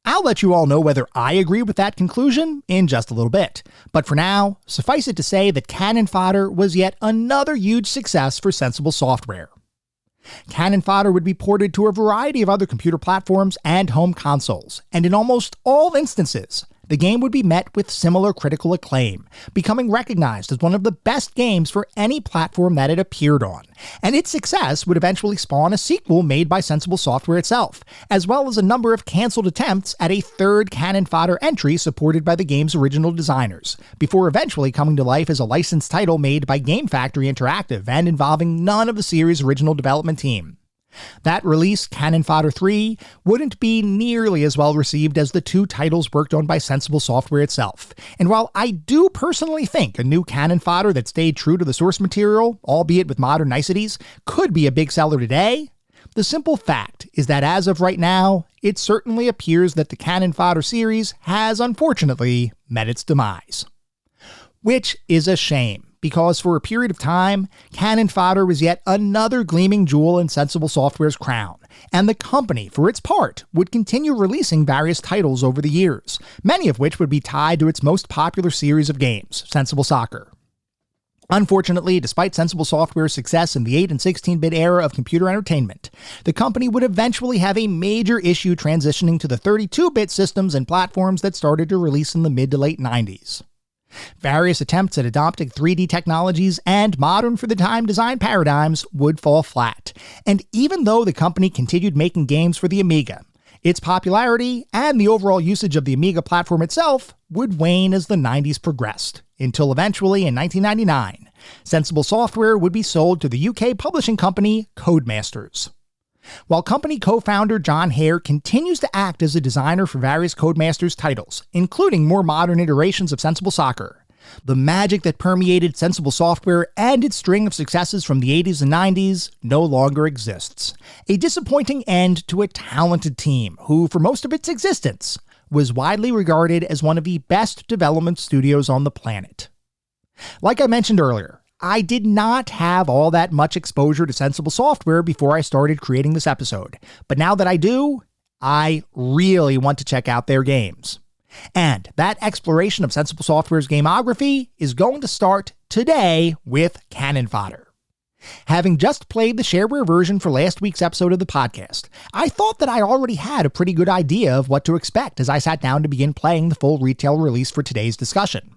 I'll let you all know whether I agree with that conclusion in just a little bit, but for now, suffice it to say that Cannon Fodder was yet another huge success for Sensible Software. Cannon Fodder would be ported to a variety of other computer platforms and home consoles, and in almost all instances, the game would be met with similar critical acclaim, becoming recognized as one of the best games for any platform that it appeared on, and its success would eventually spawn a sequel made by Sensible Software itself, as well as a number of cancelled attempts at a third Cannon Fodder entry supported by the game's original designers, before eventually coming to life as a licensed title made by Game Factory Interactive and involving none of the series' original development team. That release, Cannon Fodder 3, wouldn't be nearly as well received as the two titles worked on by Sensible Software itself. And while I do personally think a new Cannon Fodder that stayed true to the source material, albeit with modern niceties, could be a big seller today, the simple fact is that as of right now, it certainly appears that the Cannon Fodder series has unfortunately met its demise. Which is a shame, because for a period of time, Cannon Fodder was yet another gleaming jewel in Sensible Software's crown, and the company, for its part, would continue releasing various titles over the years, many of which would be tied to its most popular series of games, Sensible Soccer. Unfortunately, despite Sensible Software's success in the 8 and 16-bit era of computer entertainment, the company would eventually have a major issue transitioning to the 32-bit systems and platforms that started to release in the mid to late 90s. Various attempts at adopting 3D technologies and modern-for-the-time design paradigms would fall flat, and even though the company continued making games for the Amiga, its popularity and the overall usage of the Amiga platform itself would wane as the 90s progressed, until eventually in 1999, Sensible Software would be sold to the UK publishing company Codemasters. While company co-founder John Hare continues to act as a designer for various Codemasters titles, including more modern iterations of Sensible Soccer, the magic that permeated Sensible Software and its string of successes from the 80s and 90s no longer exists. A disappointing end to a talented team who, for most of its existence, was widely regarded as one of the best development studios on the planet. Like I mentioned earlier, I did not have all that much exposure to Sensible Software before I started creating this episode, but now that I do, I really want to check out their games. And that exploration of Sensible Software's gameography is going to start today with Cannon Fodder. Having just played the shareware version for last week's episode of the podcast, I thought that I already had a pretty good idea of what to expect as I sat down to begin playing the full retail release for today's discussion.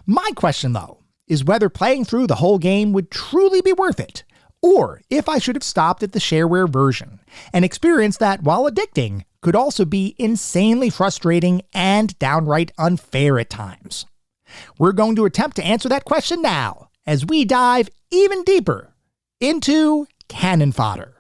My question, though, is whether playing through the whole game would truly be worth it, or if I should have stopped at the shareware version, an experience that, while addicting, could also be insanely frustrating and downright unfair at times. We're going to attempt to answer that question now, as we dive even deeper into Cannon Fodder.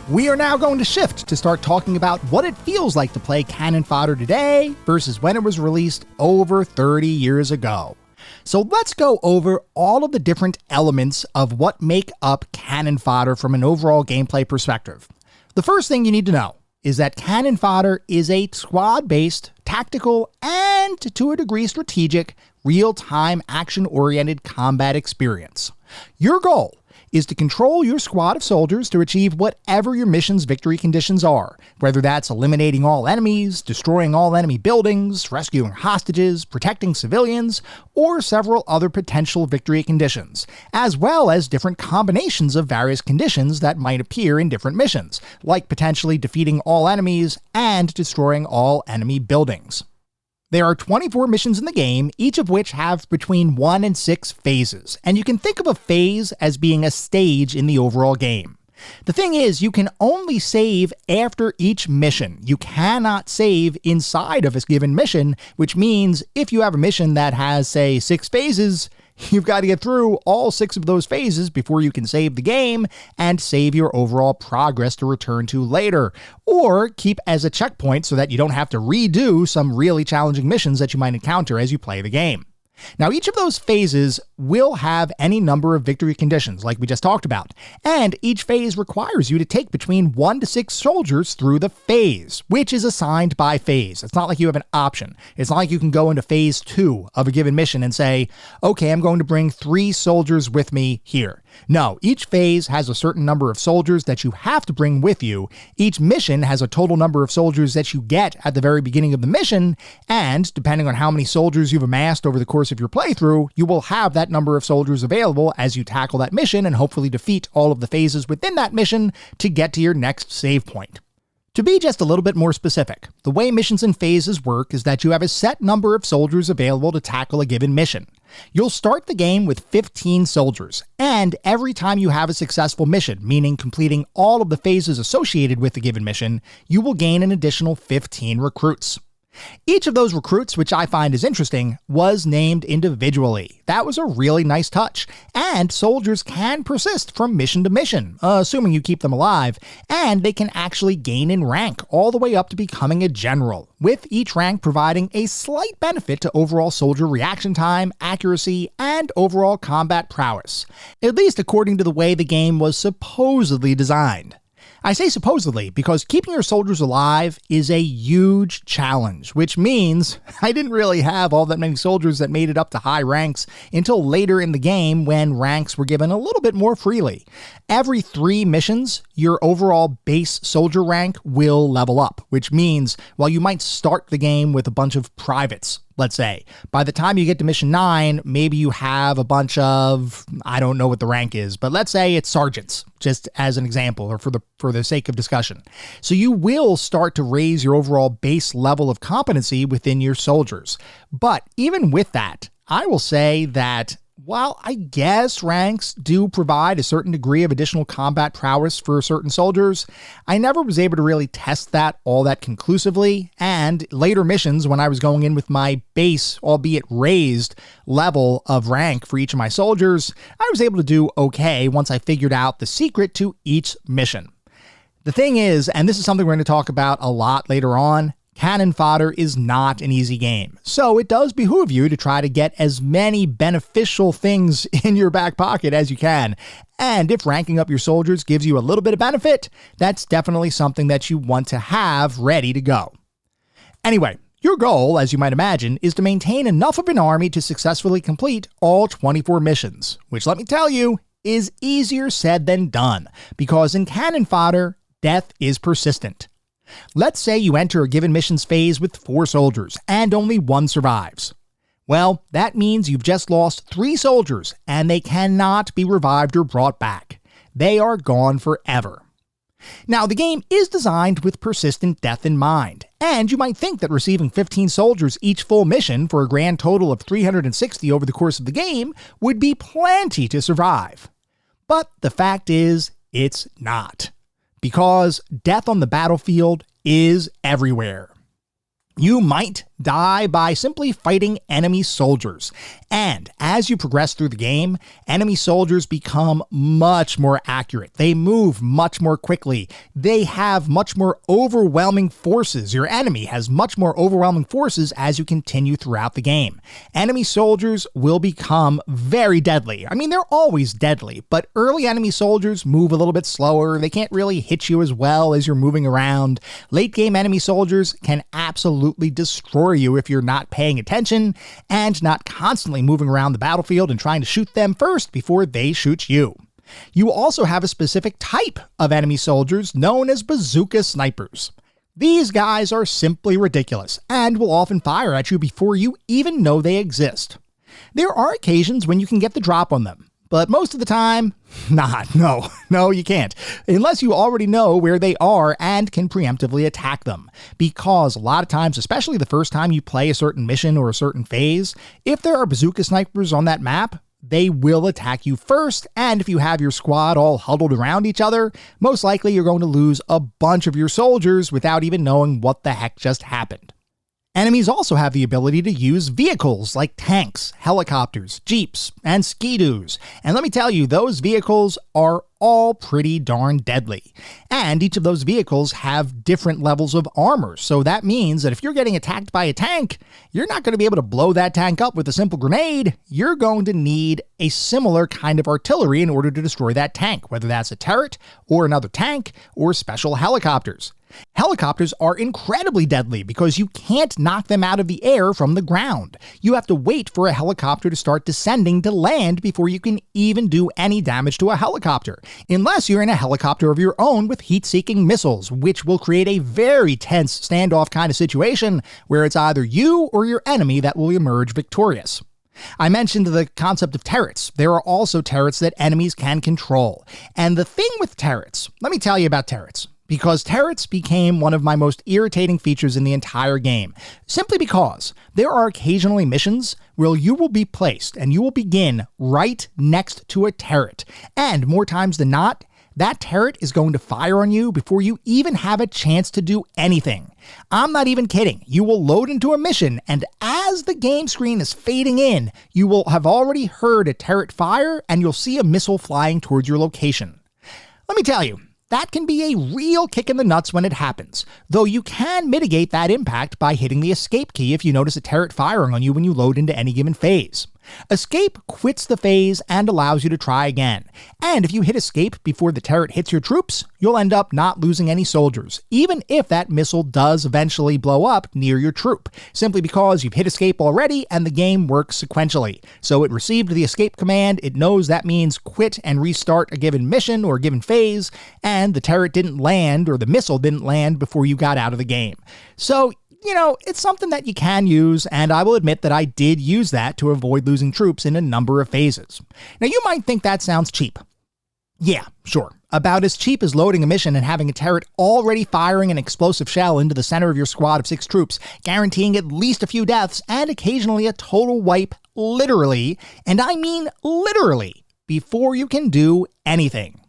We are now going to shift to start talking about what it feels like to play Cannon Fodder today versus when it was released over 30 years ago. So let's go over all of the different elements of what make up Cannon Fodder from an overall gameplay perspective. The first thing you need to know is that Cannon Fodder is a squad-based, tactical, and to a degree strategic, real-time action-oriented combat experience. Your goal is to control your squad of soldiers to achieve whatever your mission's victory conditions are, whether that's eliminating all enemies, destroying all enemy buildings, rescuing hostages, protecting civilians, or several other potential victory conditions, as well as different combinations of various conditions that might appear in different missions, like potentially defeating all enemies and destroying all enemy buildings. There are 24 missions in the game, each of which have between 1 and 6 phases, and you can think of a phase as being a stage in the overall game. The thing is, you can only save after each mission. You cannot save inside of a given mission, which means if you have a mission that has, say, 6 phases, you've got to get through all 6 of those phases before you can save the game and save your overall progress to return to later, or keep as a checkpoint so that you don't have to redo some really challenging missions that you might encounter as you play the game. Now, each of those phases will have any number of victory conditions, like we just talked about, and each phase requires you to take between 1 to 6 soldiers through the phase, which is assigned by phase. It's not like you have an option. It's not like you can go into phase 2 of a given mission and say, okay, I'm going to bring 3 soldiers with me here. No, each phase has a certain number of soldiers that you have to bring with you. Each mission has a total number of soldiers that you get at the very beginning of the mission, and depending on how many soldiers you've amassed over the course of your playthrough, you will have that number of soldiers available as you tackle that mission and hopefully defeat all of the phases within that mission to get to your next save point. To be just a little bit more specific, the way missions and phases work is that you have a set number of soldiers available to tackle a given mission. You'll start the game with 15 soldiers, and every time you have a successful mission, meaning completing all of the phases associated with the given mission, you will gain an additional 15 recruits. Each of those recruits, which I find is interesting, was named individually. That was a really nice touch, and soldiers can persist from mission to mission, assuming you keep them alive, and they can actually gain in rank all the way up to becoming a general, with each rank providing a slight benefit to overall soldier reaction time, accuracy, and overall combat prowess, at least according to the way the game was supposedly designed. I say supposedly because keeping your soldiers alive is a huge challenge, which means I didn't really have all that many soldiers that made it up to high ranks until later in the game when ranks were given a little bit more freely. Every 3 missions, your overall base soldier rank will level up, which means while you might start the game with a bunch of privates, let's say, by the time you get to mission 9, maybe you have a bunch of, I don't know what the rank is, but let's say it's sergeants, just as an example, or for the sake of discussion. So you will start to raise your overall base level of competency within your soldiers. But even with that, I will say that while I guess ranks do provide a certain degree of additional combat prowess for certain soldiers, I never was able to really test that all that conclusively, and later missions when I was going in with my base, albeit raised, level of rank for each of my soldiers, I was able to do okay once I figured out the secret to each mission. The thing is, and this is something we're going to talk about a lot later on, Cannon Fodder is not an easy game, so it does behoove you to try to get as many beneficial things in your back pocket as you can. And if ranking up your soldiers gives you a little bit of benefit, that's definitely something that you want to have ready to go. Anyway, your goal, as you might imagine, is to maintain enough of an army to successfully complete all 24 missions, which, let me tell you, is easier said than done, because in Cannon Fodder, death is persistent. Let's say you enter a given missions phase with 4 soldiers, and only 1 survives. Well, that means you've just lost 3 soldiers, and they cannot be revived or brought back. They are gone forever. Now, the game is designed with persistent death in mind, and you might think that receiving 15 soldiers each full mission for a grand total of 360 over the course of the game would be plenty to survive. But the fact is, it's not. Because death on the battlefield is everywhere. You might die by simply fighting enemy soldiers, and as you progress through the game, enemy soldiers become much more accurate. They move much more quickly. They have much more overwhelming forces. Your enemy has much more overwhelming forces as you continue throughout the game. Enemy soldiers will become very deadly. I mean, they're always deadly, but early enemy soldiers move a little bit slower. They can't really hit you as well as you're moving around. Late game enemy soldiers can absolutely destroy you if you're not paying attention and not constantly moving around the battlefield and trying to shoot them first before they shoot you. You also have a specific type of enemy soldiers known as bazooka snipers. These guys are simply ridiculous and will often fire at you before you even know they exist. There are occasions when you can get the drop on them, but most of the time, no, you can't, unless you already know where they are and can preemptively attack them. Because a lot of times, especially the first time you play a certain mission or a certain phase, if there are bazooka snipers on that map, they will attack you first, and if you have your squad all huddled around each other, most likely you're going to lose a bunch of your soldiers without even knowing what the heck just happened. Enemies also have the ability to use vehicles like tanks, helicopters, jeeps, and ski-doos. And let me tell you, those vehicles are all pretty darn deadly. And each of those vehicles have different levels of armor. So that means that if you're getting attacked by a tank, you're not going to be able to blow that tank up with a simple grenade. You're going to need a similar kind of artillery in order to destroy that tank, whether that's a turret or another tank or special helicopters. Helicopters are incredibly deadly because you can't knock them out of the air from the ground. You have to wait for a helicopter to start descending to land before you can even do any damage to a helicopter, unless you're in a helicopter of your own with heat-seeking missiles, which will create a very tense standoff kind of situation where it's either you or your enemy that will emerge victorious. I mentioned the concept of turrets. There are also turrets that enemies can control. And the thing with turrets, let me tell you about turrets. Because turrets became one of my most irritating features in the entire game, simply because there are occasionally missions where you will be placed and you will begin right next to a turret, and more times than not, that turret is going to fire on you before you even have a chance to do anything. I'm not even kidding. You will load into a mission, and as the game screen is fading in, you will have already heard a turret fire and you'll see a missile flying towards your location. Let me tell you, that can be a real kick in the nuts when it happens, though you can mitigate that impact by hitting the escape key if you notice a turret firing on you when you load into any given phase. Escape quits the phase and allows you to try again, and if you hit escape before the turret hits your troops, you'll end up not losing any soldiers, even if that missile does eventually blow up near your troop, simply because you've hit escape already and the game works sequentially. So it received the escape command, it knows that means quit and restart a given mission or a given phase, and the turret didn't land or the missile didn't land before you got out of the game. So, it's something that you can use, and I will admit that I did use that to avoid losing troops in a number of phases. Now, you might think that sounds cheap. Yeah, sure. About as cheap as loading a mission and having a turret already firing an explosive shell into the center of your squad of 6 troops, guaranteeing at least a few deaths and occasionally a total wipe, literally, and I mean literally, before you can do anything.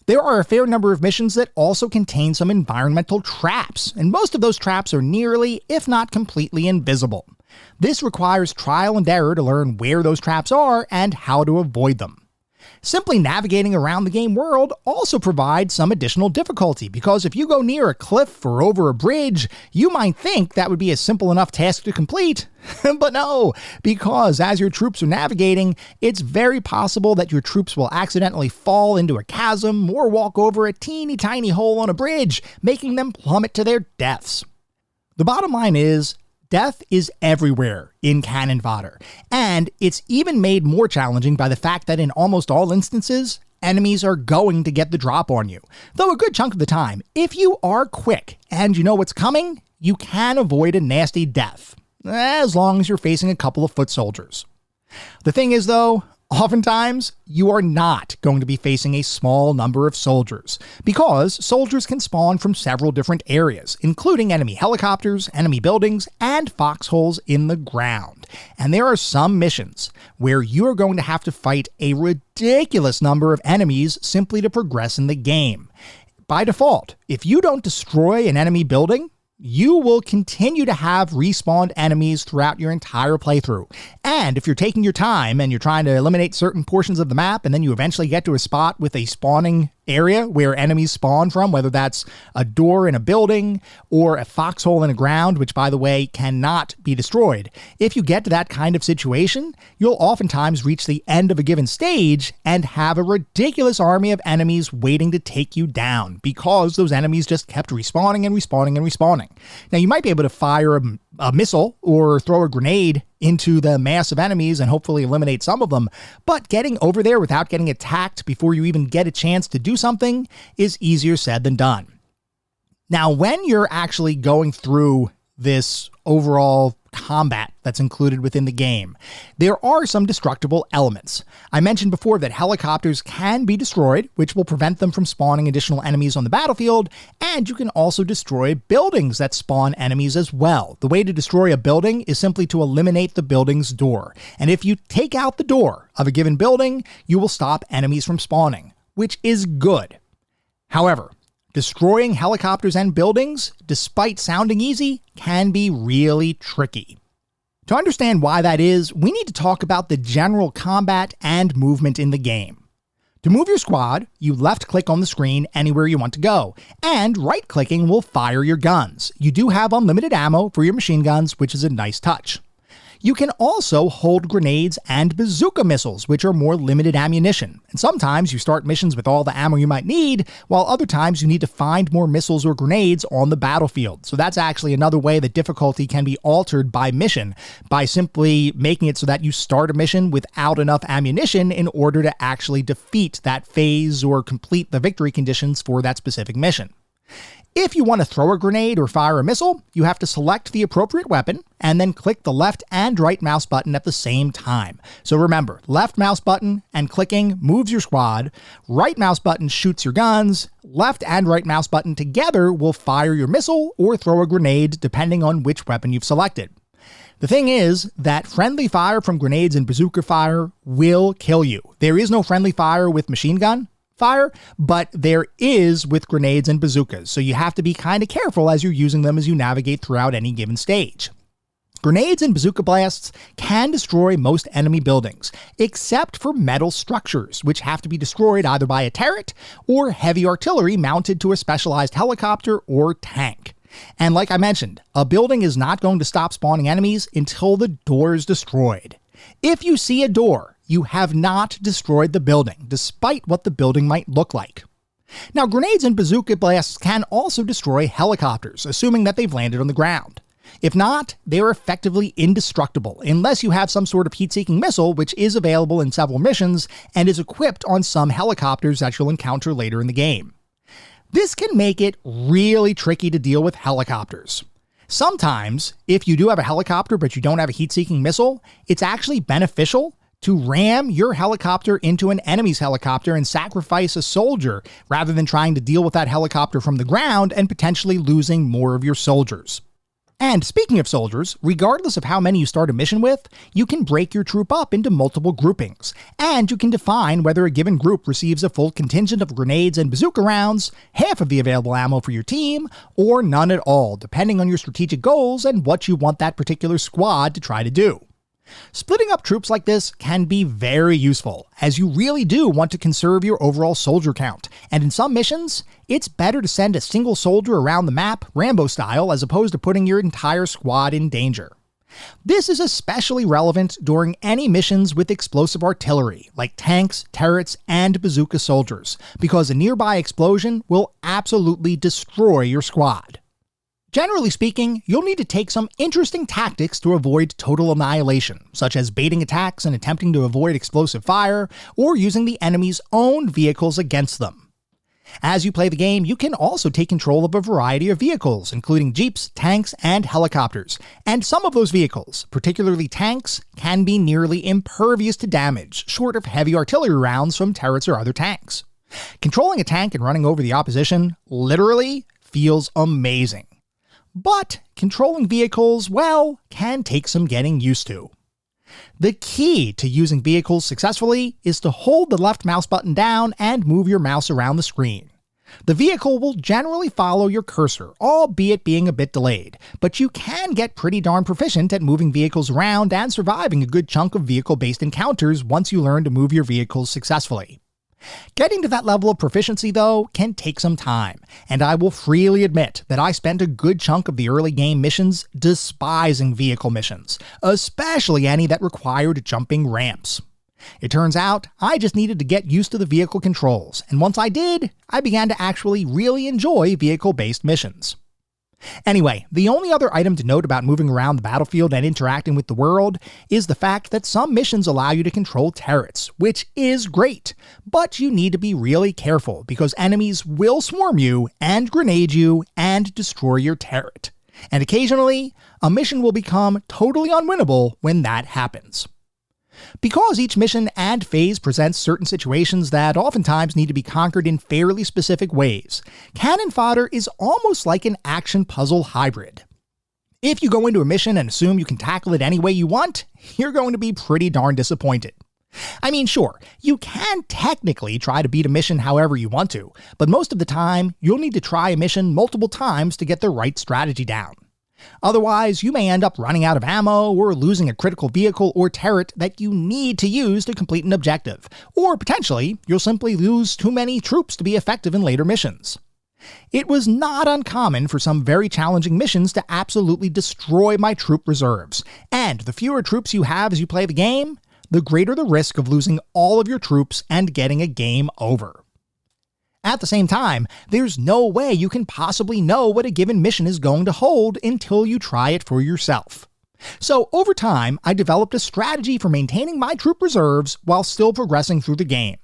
There are a fair number of missions that also contain some environmental traps, and most of those traps are nearly, if not completely, invisible. This requires trial and error to learn where those traps are and how to avoid them. Simply navigating around the game world also provides some additional difficulty, because if you go near a cliff or over a bridge, you might think that would be a simple enough task to complete. But no, because as your troops are navigating, it's very possible that your troops will accidentally fall into a chasm or walk over a teeny tiny hole on a bridge, making them plummet to their deaths. The bottom line is, death is everywhere in Cannon Fodder, and it's even made more challenging by the fact that in almost all instances, enemies are going to get the drop on you. Though a good chunk of the time, if you are quick and you know what's coming, you can avoid a nasty death, as long as you're facing a couple of foot soldiers. The thing is though, oftentimes, you are not going to be facing a small number of soldiers, because soldiers can spawn from several different areas, including enemy helicopters, enemy buildings, and foxholes in the ground. And there are some missions where you are going to have to fight a ridiculous number of enemies simply to progress in the game. By default, if you don't destroy an enemy building, you will continue to have respawned enemies throughout your entire playthrough. And if you're taking your time and you're trying to eliminate certain portions of the map, and then you eventually get to a spot with a spawning area where enemies spawn from, whether that's a door in a building or a foxhole in the ground, which by the way cannot be destroyed. If you get to that kind of situation, you'll oftentimes reach the end of a given stage and have a ridiculous army of enemies waiting to take you down, because those enemies just kept respawning and respawning and respawning. Now you might be able to fire a missile or throw a grenade into the mass of enemies and hopefully eliminate some of them, but getting over there without getting attacked before you even get a chance to do something is easier said than done. Now, when you're actually going through this overall combat that's included within the game, there are some destructible elements. I mentioned before that helicopters can be destroyed, which will prevent them from spawning additional enemies on the battlefield, and you can also destroy buildings that spawn enemies as well. The way to destroy a building is simply to eliminate the building's door, and if you take out the door of a given building, you will stop enemies from spawning, which is good. However, Destroying helicopters and buildings, despite sounding easy, can be really tricky. To understand why that is, we need to talk about the general combat and movement in the game. To move your squad, you left-click on the screen anywhere you want to go, and right-clicking will fire your guns. You do have unlimited ammo for your machine guns, which is a nice touch. You can also hold grenades and bazooka missiles, which are more limited ammunition. And sometimes you start missions with all the ammo you might need, while other times you need to find more missiles or grenades on the battlefield. So that's actually another way that difficulty can be altered by mission, by simply making it so that you start a mission without enough ammunition in order to actually defeat that phase or complete the victory conditions for that specific mission. If you want to throw a grenade or fire a missile, you have to select the appropriate weapon and then click the left and right mouse button at the same time. So remember, left mouse button and clicking moves your squad, right mouse button shoots your guns, left and right mouse button together will fire your missile or throw a grenade depending on which weapon you've selected. The thing is that friendly fire from grenades and bazooka fire will kill you. There is no friendly fire with machine gun fire, but there is with grenades and bazookas, so you have to be kind of careful as you're using them as you navigate throughout any given stage. Grenades and bazooka blasts can destroy most enemy buildings, except for metal structures, which have to be destroyed either by a turret or heavy artillery mounted to a specialized helicopter or tank. And like I mentioned, a building is not going to stop spawning enemies until the door is destroyed. If you see a door, you have not destroyed the building, despite what the building might look like. Now, grenades and bazooka blasts can also destroy helicopters, assuming that they've landed on the ground. If not, they are effectively indestructible, unless you have some sort of heat-seeking missile, which is available in several missions and is equipped on some helicopters that you'll encounter later in the game. This can make it really tricky to deal with helicopters. Sometimes, if you do have a helicopter but you don't have a heat-seeking missile, it's actually beneficial to ram your helicopter into an enemy's helicopter and sacrifice a soldier, rather than trying to deal with that helicopter from the ground and potentially losing more of your soldiers. And speaking of soldiers, regardless of how many you start a mission with, you can break your troop up into multiple groupings, and you can define whether a given group receives a full contingent of grenades and bazooka rounds, half of the available ammo for your team, or none at all, depending on your strategic goals and what you want that particular squad to try to do. Splitting up troops like this can be very useful, as you really do want to conserve your overall soldier count, and in some missions, it's better to send a single soldier around the map, Rambo style, as opposed to putting your entire squad in danger. This is especially relevant during any missions with explosive artillery, like tanks, turrets, and bazooka soldiers, because a nearby explosion will absolutely destroy your squad. Generally speaking, you'll need to take some interesting tactics to avoid total annihilation, such as baiting attacks and attempting to avoid explosive fire, or using the enemy's own vehicles against them. As you play the game, you can also take control of a variety of vehicles, including jeeps, tanks, and helicopters, and some of those vehicles, particularly tanks, can be nearly impervious to damage, short of heavy artillery rounds from turrets or other tanks. Controlling a tank and running over the opposition, literally, feels amazing. But controlling vehicles, well, can take some getting used to. The key to using vehicles successfully is to hold the left mouse button down and move your mouse around the screen. The vehicle will generally follow your cursor, albeit being a bit delayed, but you can get pretty darn proficient at moving vehicles around and surviving a good chunk of vehicle-based encounters once you learn to move your vehicles successfully. Getting to that level of proficiency, though, can take some time, and I will freely admit that I spent a good chunk of the early game missions despising vehicle missions, especially any that required jumping ramps. It turns out I just needed to get used to the vehicle controls, and once I did, I began to actually really enjoy vehicle-based missions. Anyway, the only other item to note about moving around the battlefield and interacting with the world is the fact that some missions allow you to control turrets, which is great, but you need to be really careful because enemies will swarm you and grenade you and destroy your turret. And occasionally, a mission will become totally unwinnable when that happens. Because each mission and phase presents certain situations that oftentimes need to be conquered in fairly specific ways, Cannon Fodder is almost like an action puzzle hybrid. If you go into a mission and assume you can tackle it any way you want, you're going to be pretty darn disappointed. I mean, sure, you can technically try to beat a mission however you want to, but most of the time, you'll need to try a mission multiple times to get the right strategy down. Otherwise, you may end up running out of ammo or losing a critical vehicle or turret that you need to use to complete an objective, or potentially, you'll simply lose too many troops to be effective in later missions. It was not uncommon for some very challenging missions to absolutely destroy my troop reserves, and the fewer troops you have as you play the game, the greater the risk of losing all of your troops and getting a game over. At the same time, there's no way you can possibly know what a given mission is going to hold until you try it for yourself. So over time, I developed a strategy for maintaining my troop reserves while still progressing through the game.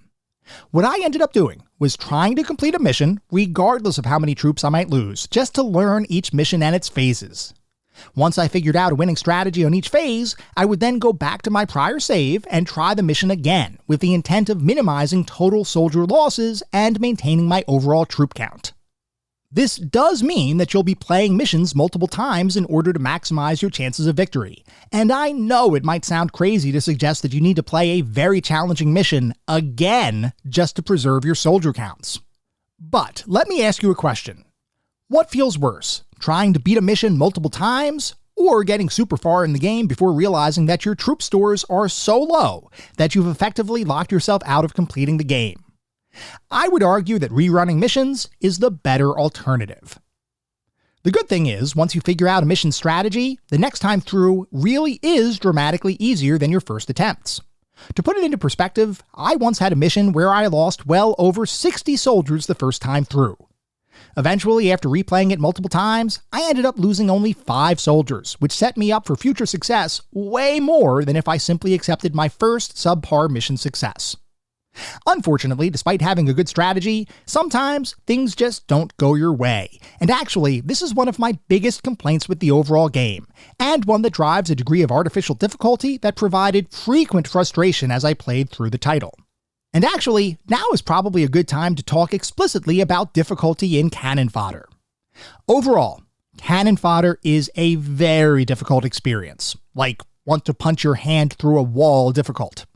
What I ended up doing was trying to complete a mission regardless of how many troops I might lose, just to learn each mission and its phases. Once I figured out a winning strategy on each phase, I would then go back to my prior save and try the mission again, with the intent of minimizing total soldier losses and maintaining my overall troop count. This does mean that you'll be playing missions multiple times in order to maximize your chances of victory, and I know it might sound crazy to suggest that you need to play a very challenging mission again just to preserve your soldier counts. But let me ask you a question. What feels worse, trying to beat a mission multiple times, or getting super far in the game before realizing that your troop stores are so low that you've effectively locked yourself out of completing the game? I would argue that rerunning missions is the better alternative. The good thing is, once you figure out a mission strategy, the next time through really is dramatically easier than your first attempts. To put it into perspective, I once had a mission where I lost well over 60 soldiers the first time through. Eventually, after replaying it multiple times, I ended up losing only 5 soldiers, which set me up for future success way more than if I simply accepted my first subpar mission success. Unfortunately, despite having a good strategy, sometimes things just don't go your way, and actually, this is one of my biggest complaints with the overall game, and one that drives a degree of artificial difficulty that provided frequent frustration as I played through the title. And actually, now is probably a good time to talk explicitly about difficulty in cannon fodder. Overall, cannon fodder is a very difficult experience, like want to punch your hand through a wall difficult.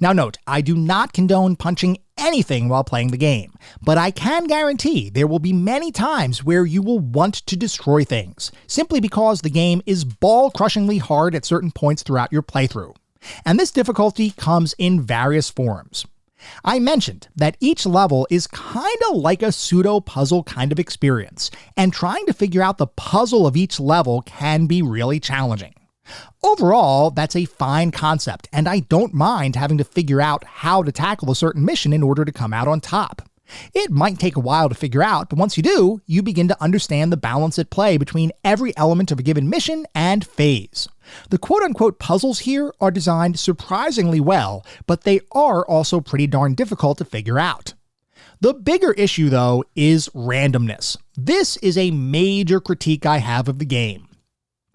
Now note, I do not condone punching anything while playing the game, but I can guarantee there will be many times where you will want to destroy things, simply because the game is ball-crushingly hard at certain points throughout your playthrough. And this difficulty comes in various forms. I mentioned that each level is kinda like a pseudo-puzzle kind of experience, and trying to figure out the puzzle of each level can be really challenging. Overall, that's a fine concept, and I don't mind having to figure out how to tackle a certain mission in order to come out on top. It might take a while to figure out, but once you do, you begin to understand the balance at play between every element of a given mission and phase. The quote-unquote puzzles here are designed surprisingly well, but they are also pretty darn difficult to figure out. The bigger issue, though, is randomness. This is a major critique I have of the game.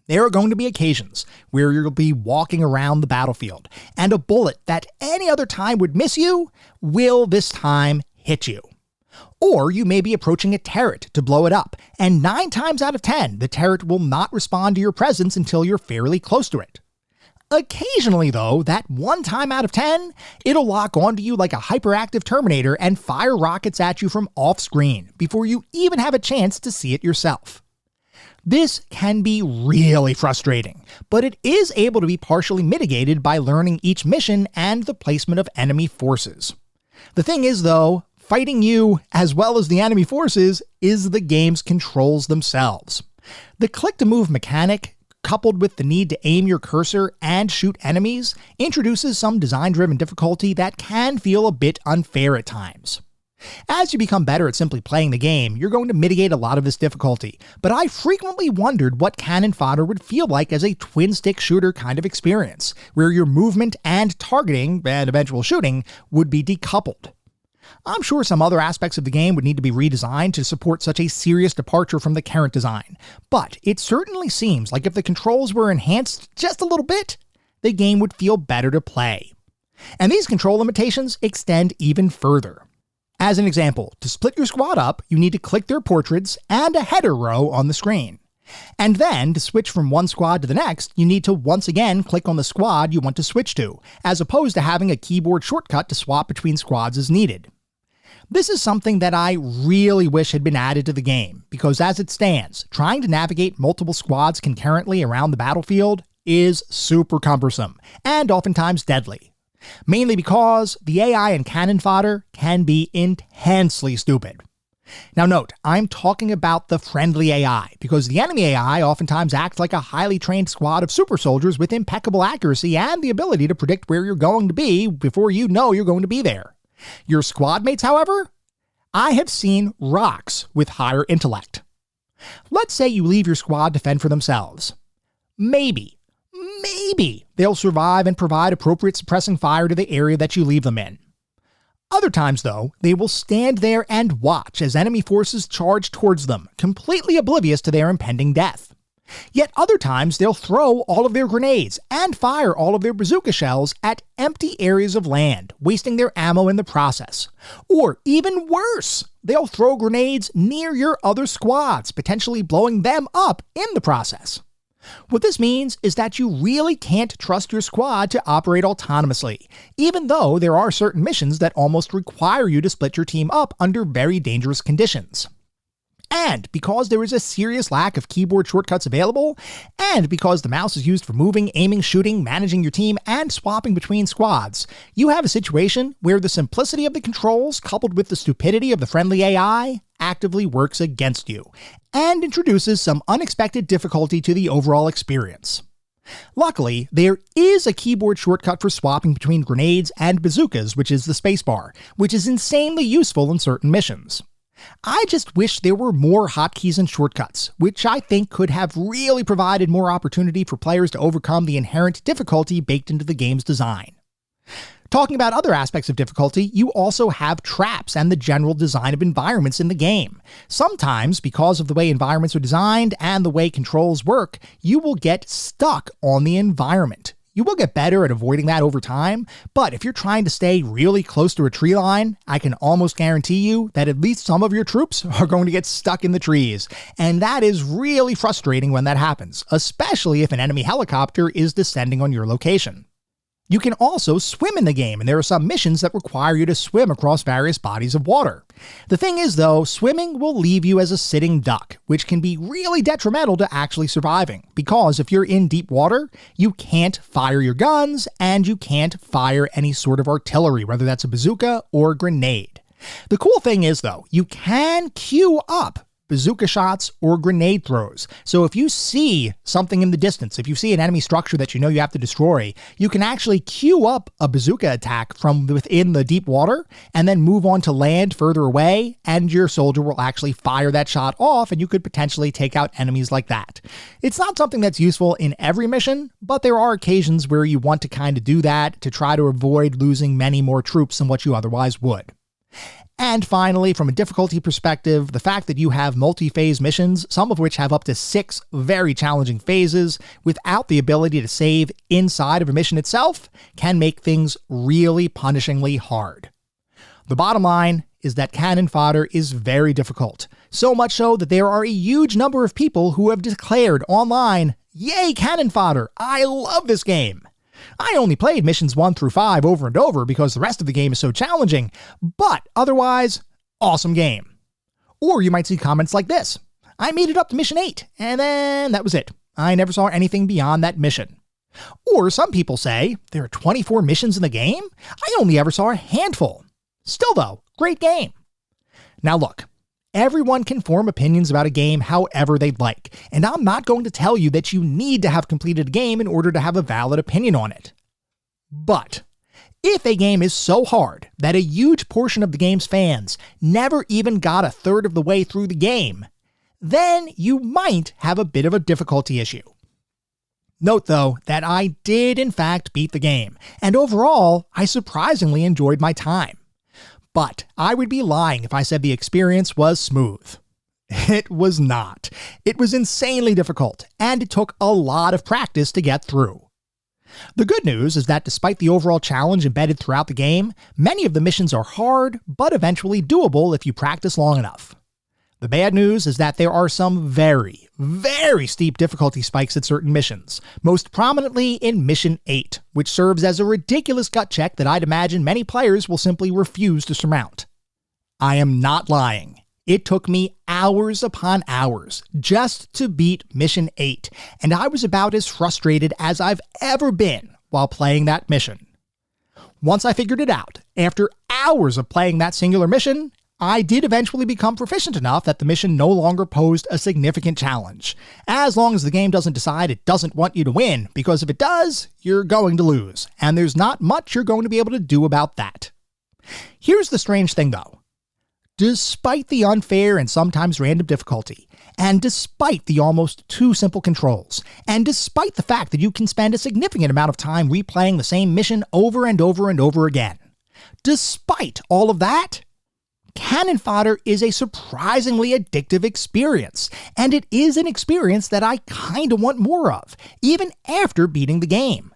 There are going to be occasions where you'll be walking around the battlefield, and a bullet that any other time would miss you will this time hit you. Or you may be approaching a turret to blow it up, and 9 times out of 10, the turret will not respond to your presence until you're fairly close to it. Occasionally, though, that 1 time out of 10, it'll lock onto you like a hyperactive Terminator and fire rockets at you from off-screen before you even have a chance to see it yourself. This can be really frustrating, but it is able to be partially mitigated by learning each mission and the placement of enemy forces. The thing is, though, fighting you, as well as the enemy forces, is the game's controls themselves. The click-to-move mechanic, coupled with the need to aim your cursor and shoot enemies, introduces some design-driven difficulty that can feel a bit unfair at times. As you become better at simply playing the game, you're going to mitigate a lot of this difficulty, but I frequently wondered what cannon fodder would feel like as a twin-stick shooter kind of experience, where your movement and targeting, and eventual shooting, would be decoupled. I'm sure some other aspects of the game would need to be redesigned to support such a serious departure from the current design, but it certainly seems like if the controls were enhanced just a little bit, the game would feel better to play. And these control limitations extend even further. As an example, to split your squad up, you need to click their portraits and a header row on the screen. And then, to switch from one squad to the next, you need to once again click on the squad you want to switch to, as opposed to having a keyboard shortcut to swap between squads as needed. This is something that I really wish had been added to the game, because as it stands, trying to navigate multiple squads concurrently around the battlefield is super cumbersome, and oftentimes deadly. Mainly because the AI in cannon fodder can be intensely stupid. Now note, I'm talking about the friendly AI, because the enemy AI oftentimes acts like a highly trained squad of super soldiers with impeccable accuracy and the ability to predict where you're going to be before you know you're going to be there. Your squad mates, however, I have seen rocks with higher intellect. Let's say you leave your squad to fend for themselves. Maybe they'll survive and provide appropriate suppressing fire to the area that you leave them in. Other times, though, they will stand there and watch as enemy forces charge towards them, completely oblivious to their impending death. Yet other times they'll throw all of their grenades and fire all of their bazooka shells at empty areas of land, wasting their ammo in the process. Or even worse, they'll throw grenades near your other squads, potentially blowing them up in the process. What this means is that you really can't trust your squad to operate autonomously, even though there are certain missions that almost require you to split your team up under very dangerous conditions. And because there is a serious lack of keyboard shortcuts available, and because the mouse is used for moving, aiming, shooting, managing your team, and swapping between squads, you have a situation where the simplicity of the controls coupled with the stupidity of the friendly AI actively works against you, and introduces some unexpected difficulty to the overall experience. Luckily, there is a keyboard shortcut for swapping between grenades and bazookas, which is the spacebar, which is insanely useful in certain missions. I just wish there were more hotkeys and shortcuts, which I think could have really provided more opportunity for players to overcome the inherent difficulty baked into the game's design. Talking about other aspects of difficulty, you also have traps and the general design of environments in the game. Sometimes, because of the way environments are designed and the way controls work, you will get stuck on the environment. You will get better at avoiding that over time, but if you're trying to stay really close to a tree line, I can almost guarantee you that at least some of your troops are going to get stuck in the trees. And that is really frustrating when that happens, especially if an enemy helicopter is descending on your location. You can also swim in the game, and there are some missions that require you to swim across various bodies of water. The thing is, though, swimming will leave you as a sitting duck, which can be really detrimental to actually surviving, because if you're in deep water, you can't fire your guns, and you can't fire any sort of artillery, whether that's a bazooka or a grenade. The cool thing is, though, you can queue up bazooka shots or grenade throws. So if you see something in the distance, if you see an enemy structure that you know you have to destroy, you can actually queue up a bazooka attack from within the deep water and then move on to land further away, and your soldier will actually fire that shot off and you could potentially take out enemies like that. It's not something that's useful in every mission, but there are occasions where you want to kind of do that to try to avoid losing many more troops than what you otherwise would. And finally, from a difficulty perspective, the fact that you have multi-phase missions, some of which have up to 6 very challenging phases, without the ability to save inside of a mission itself, can make things really punishingly hard. The bottom line is that cannon fodder is very difficult, so much so that there are a huge number of people who have declared online, "Yay, cannon fodder! I love this game!" I only played missions 1 through 5 over and over because the rest of the game is so challenging, but otherwise, awesome game. Or you might see comments like this: I made it up to mission 8, and then that was it. I never saw anything beyond that mission. Or some people say, there are 24 missions in the game? I only ever saw a handful. Still though, great game. Now look, everyone can form opinions about a game however they'd like, and I'm not going to tell you that you need to have completed a game in order to have a valid opinion on it. But if a game is so hard that a huge portion of the game's fans never even got a third of the way through the game, then you might have a bit of a difficulty issue. Note though that I did in fact beat the game, and overall I surprisingly enjoyed my time. But I would be lying if I said the experience was smooth. It was not. It was insanely difficult, and it took a lot of practice to get through. The good news is that despite the overall challenge embedded throughout the game, many of the missions are hard, but eventually doable if you practice long enough. The bad news is that there are some very, very steep difficulty spikes at certain missions, most prominently in Mission 8, which serves as a ridiculous gut check that I'd imagine many players will simply refuse to surmount. I am not lying. It took me hours upon hours just to beat Mission 8, and I was about as frustrated as I've ever been while playing that mission. Once I figured it out, after hours of playing that singular mission, I did eventually become proficient enough that the mission no longer posed a significant challenge, as long as the game doesn't decide it doesn't want you to win, because if it does, you're going to lose, and there's not much you're going to be able to do about that. Here's the strange thing though. Despite the unfair and sometimes random difficulty, and despite the almost too simple controls, and despite the fact that you can spend a significant amount of time replaying the same mission over and over and over again, despite all of that, Cannon Fodder is a surprisingly addictive experience, and it is an experience that I kinda want more of, even after beating the game.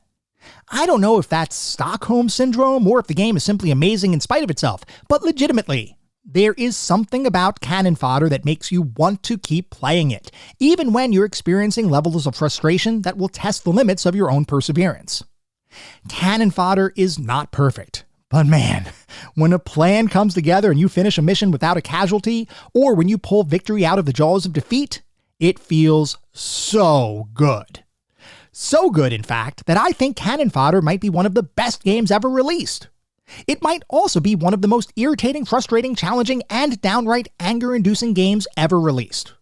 I don't know if that's Stockholm Syndrome or if the game is simply amazing in spite of itself, but legitimately, there is something about Cannon Fodder that makes you want to keep playing it, even when you're experiencing levels of frustration that will test the limits of your own perseverance. Cannon Fodder is not perfect, but man, when a plan comes together and you finish a mission without a casualty, or when you pull victory out of the jaws of defeat, it feels so good. So good, in fact, that I think Cannon Fodder might be one of the best games ever released. It might also be one of the most irritating, frustrating, challenging, and downright anger-inducing games ever released.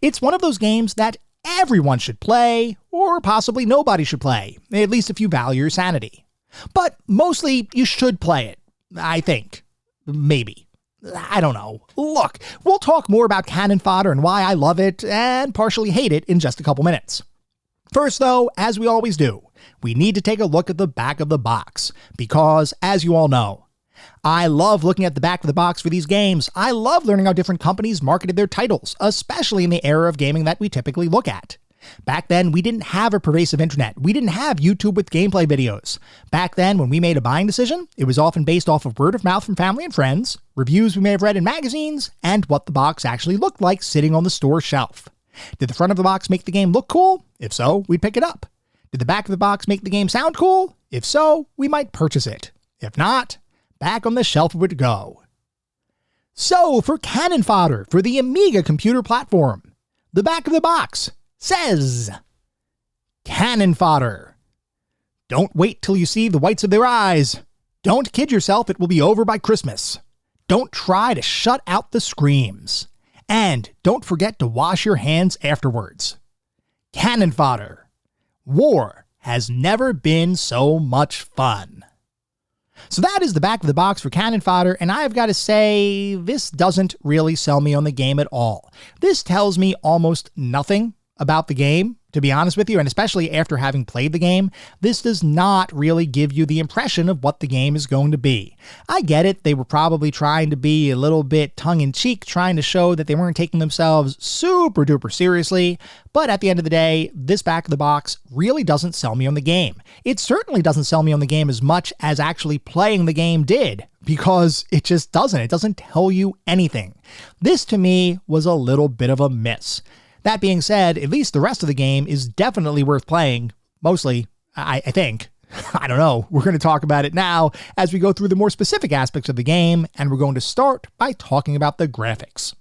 It's one of those games that everyone should play, or possibly nobody should play, at least if you value your sanity. But mostly you should play it, I think. Maybe. I don't know. Look, we'll talk more about Cannon Fodder and why I love it and partially hate it in just a couple minutes. First though, as we always do, we need to take a look at the back of the box, because, as you all know, I love looking at the back of the box for these games. I love learning how different companies marketed their titles, especially in the era of gaming that we typically look at. Back then, we didn't have a pervasive internet. We didn't have YouTube with gameplay videos. Back then, when we made a buying decision, it was often based off of word of mouth from family and friends, reviews we may have read in magazines, and what the box actually looked like sitting on the store shelf. Did the front of the box make the game look cool? If so, we'd pick it up. Did the back of the box make the game sound cool? If so, we might purchase it. If not, back on the shelf it would go. So, for Cannon Fodder for the Amiga computer platform, the back of the box says, Cannon Fodder. Don't wait till you see the whites of their eyes. Don't kid yourself, it will be over by Christmas. Don't try to shut out the screams. And don't forget to wash your hands afterwards. Cannon Fodder. War has never been so much fun. So that is the back of the box for Cannon Fodder, and I've got to say, this doesn't really sell me on the game at all. This tells me almost nothing about the game, to be honest with you, and especially after having played the game, this does not really give you the impression of what the game is going to be. I get it, they were probably trying to be a little bit tongue-in-cheek, trying to show that they weren't taking themselves super duper seriously, but at the end of the day, this back of the box really doesn't sell me on the game. It certainly doesn't sell me on the game as much as actually playing the game did, because it just doesn't. It doesn't tell you anything. This, to me, was a little bit of a miss. That being said, at least the rest of the game is definitely worth playing. Mostly, I think. I don't know. We're going to talk about it now as we go through the more specific aspects of the game, and we're going to start by talking about the graphics.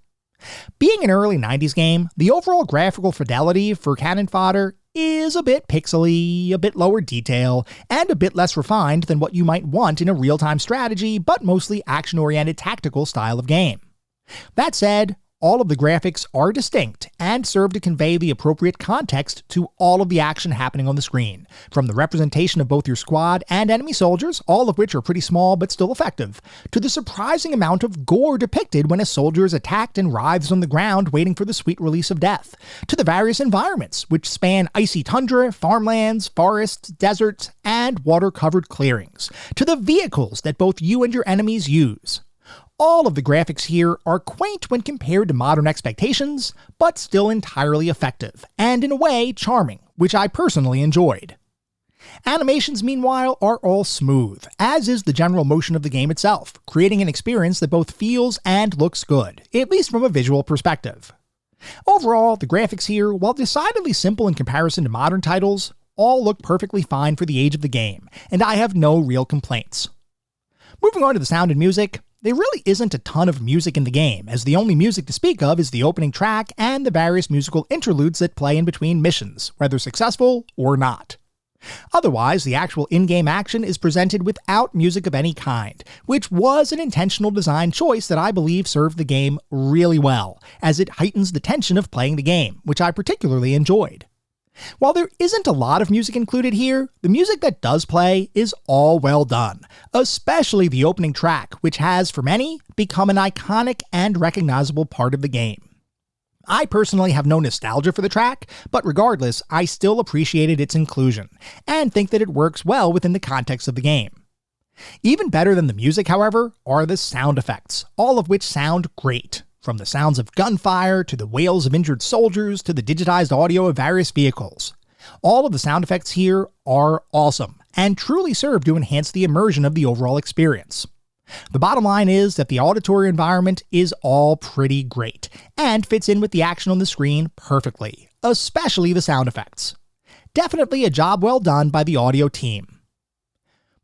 Being an early 90s game, the overall graphical fidelity for Cannon Fodder is a bit pixely, a bit lower detail, and a bit less refined than what you might want in a real-time strategy, but mostly action-oriented tactical style of game. That said, all of the graphics are distinct and serve to convey the appropriate context to all of the action happening on the screen, from the representation of both your squad and enemy soldiers, all of which are pretty small but still effective, to the surprising amount of gore depicted when a soldier is attacked and writhes on the ground waiting for the sweet release of death, to the various environments, which span icy tundra, farmlands, forests, deserts, and water-covered clearings, to the vehicles that both you and your enemies use. All of the graphics here are quaint when compared to modern expectations, but still entirely effective, and in a way charming, which I personally enjoyed. Animations, meanwhile, are all smooth, as is the general motion of the game itself, creating an experience that both feels and looks good, at least from a visual perspective. Overall, the graphics here, while decidedly simple in comparison to modern titles, all look perfectly fine for the age of the game, and I have no real complaints. Moving on to the sound and music, there really isn't a ton of music in the game, as the only music to speak of is the opening track and the various musical interludes that play in between missions, whether successful or not. Otherwise, the actual in-game action is presented without music of any kind, which was an intentional design choice that I believe served the game really well, as it heightens the tension of playing the game, which I particularly enjoyed. While there isn't a lot of music included here, the music that does play is all well done, especially the opening track, which has, for many, become an iconic and recognizable part of the game. I personally have no nostalgia for the track, but regardless, I still appreciated its inclusion, and think that it works well within the context of the game. Even better than the music, however, are the sound effects, all of which sound great. From the sounds of gunfire, to the wails of injured soldiers, to the digitized audio of various vehicles. All of the sound effects here are awesome, and truly serve to enhance the immersion of the overall experience. The bottom line is that the auditory environment is all pretty great, and fits in with the action on the screen perfectly, especially the sound effects. Definitely a job well done by the audio team.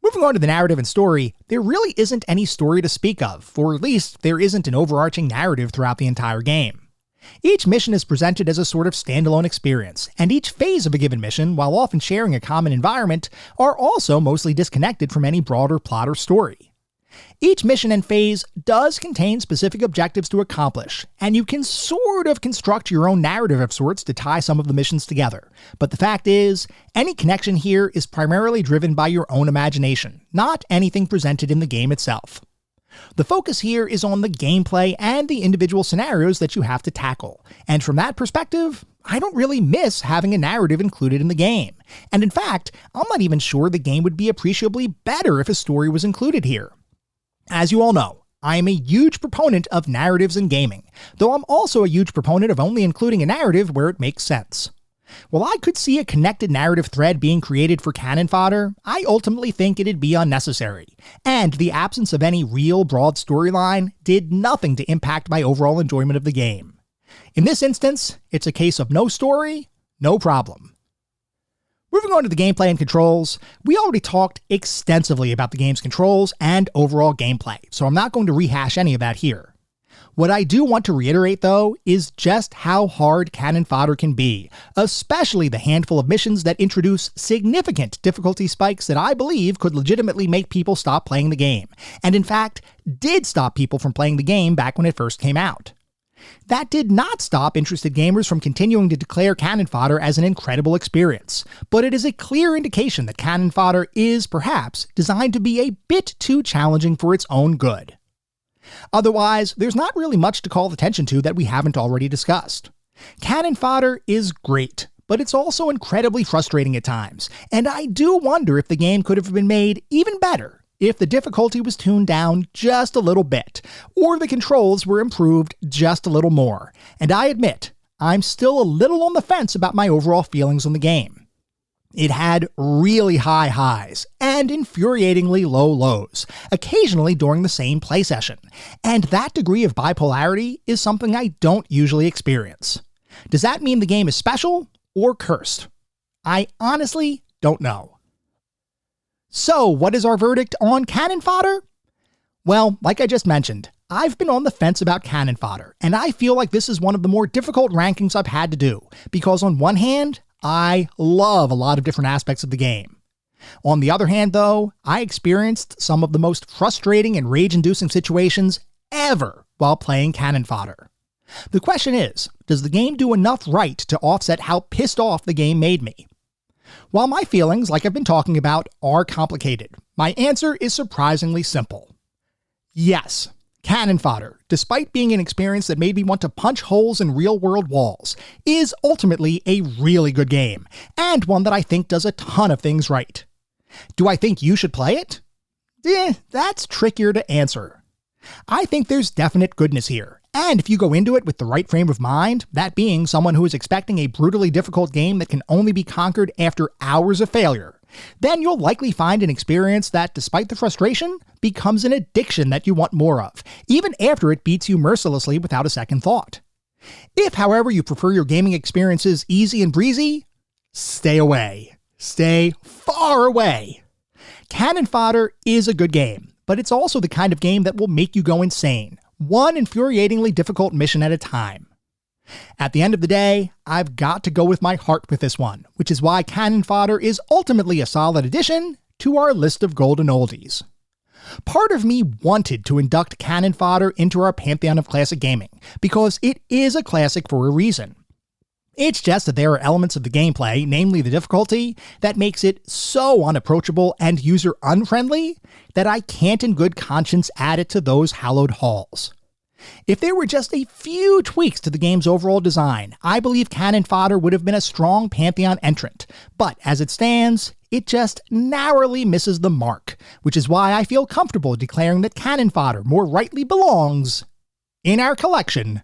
Moving on to the narrative and story, there really isn't any story to speak of, or at least there isn't an overarching narrative throughout the entire game. Each mission is presented as a sort of standalone experience, and each phase of a given mission, while often sharing a common environment, are also mostly disconnected from any broader plot or story. Each mission and phase does contain specific objectives to accomplish, and you can sort of construct your own narrative of sorts to tie some of the missions together. But the fact is, any connection here is primarily driven by your own imagination, not anything presented in the game itself. The focus here is on the gameplay and the individual scenarios that you have to tackle, and from that perspective, I don't really miss having a narrative included in the game. And in fact, I'm not even sure the game would be appreciably better if a story was included here. As you all know, I am a huge proponent of narratives in gaming, though I'm also a huge proponent of only including a narrative where it makes sense. While I could see a connected narrative thread being created for cannon fodder, I ultimately think it'd be unnecessary, and the absence of any real broad storyline did nothing to impact my overall enjoyment of the game. In this instance, it's a case of no story, no problem. Moving on to the gameplay and controls, we already talked extensively about the game's controls and overall gameplay, so I'm not going to rehash any of that here. What I do want to reiterate, though, is just how hard cannon fodder can be, especially the handful of missions that introduce significant difficulty spikes that I believe could legitimately make people stop playing the game, and in fact, did stop people from playing the game back when it first came out. That did not stop interested gamers from continuing to declare cannon fodder as an incredible experience, but it is a clear indication that cannon fodder is, perhaps, designed to be a bit too challenging for its own good. Otherwise, there's not really much to call attention to that we haven't already discussed. Cannon fodder is great, but it's also incredibly frustrating at times, and I do wonder if the game could have been made even better if the difficulty was tuned down just a little bit, or the controls were improved just a little more. And I admit, I'm still a little on the fence about my overall feelings on the game. It had really high highs and infuriatingly low lows, occasionally during the same play session, and that degree of bipolarity is something I don't usually experience. Does that mean the game is special or cursed? I honestly don't know. So, what is our verdict on cannon fodder? Well, like I just mentioned, I've been on the fence about cannon fodder, and I feel like this is one of the more difficult rankings I've had to do, because on one hand, I love a lot of different aspects of the game. On the other hand, though, I experienced some of the most frustrating and rage-inducing situations ever while playing cannon fodder. The question is, does the game do enough right to offset how pissed off the game made me? While my feelings, like I've been talking about, are complicated, my answer is surprisingly simple. Yes, cannon fodder, despite being an experience that made me want to punch holes in real-world walls, is ultimately a really good game, and one that I think does a ton of things right. Do I think you should play it? That's trickier to answer. I think there's definite goodness here, and if you go into it with the right frame of mind, that being someone who is expecting a brutally difficult game that can only be conquered after hours of failure, Then you'll likely find an experience that, despite the frustration, becomes an addiction that you want more of, even after it beats you mercilessly without a second thought. If, however, you prefer your gaming experiences easy and breezy, stay away. Stay far away. Cannon Fodder is a good game, but it's also the kind of game that will make you go insane, one infuriatingly difficult mission at a time. At the end of the day, I've got to go with my heart with this one, which is why Cannon Fodder is ultimately a solid addition to our list of golden oldies. Part of me wanted to induct Cannon Fodder into our pantheon of classic gaming, because it is a classic for a reason. It's just that there are elements of the gameplay, namely the difficulty, that makes it so unapproachable and user-unfriendly that I can't in good conscience add it to those hallowed halls. If there were just a few tweaks to the game's overall design, I believe Cannon Fodder would have been a strong Pantheon entrant, but as it stands, it just narrowly misses the mark, which is why I feel comfortable declaring that Cannon Fodder more rightly belongs in our collection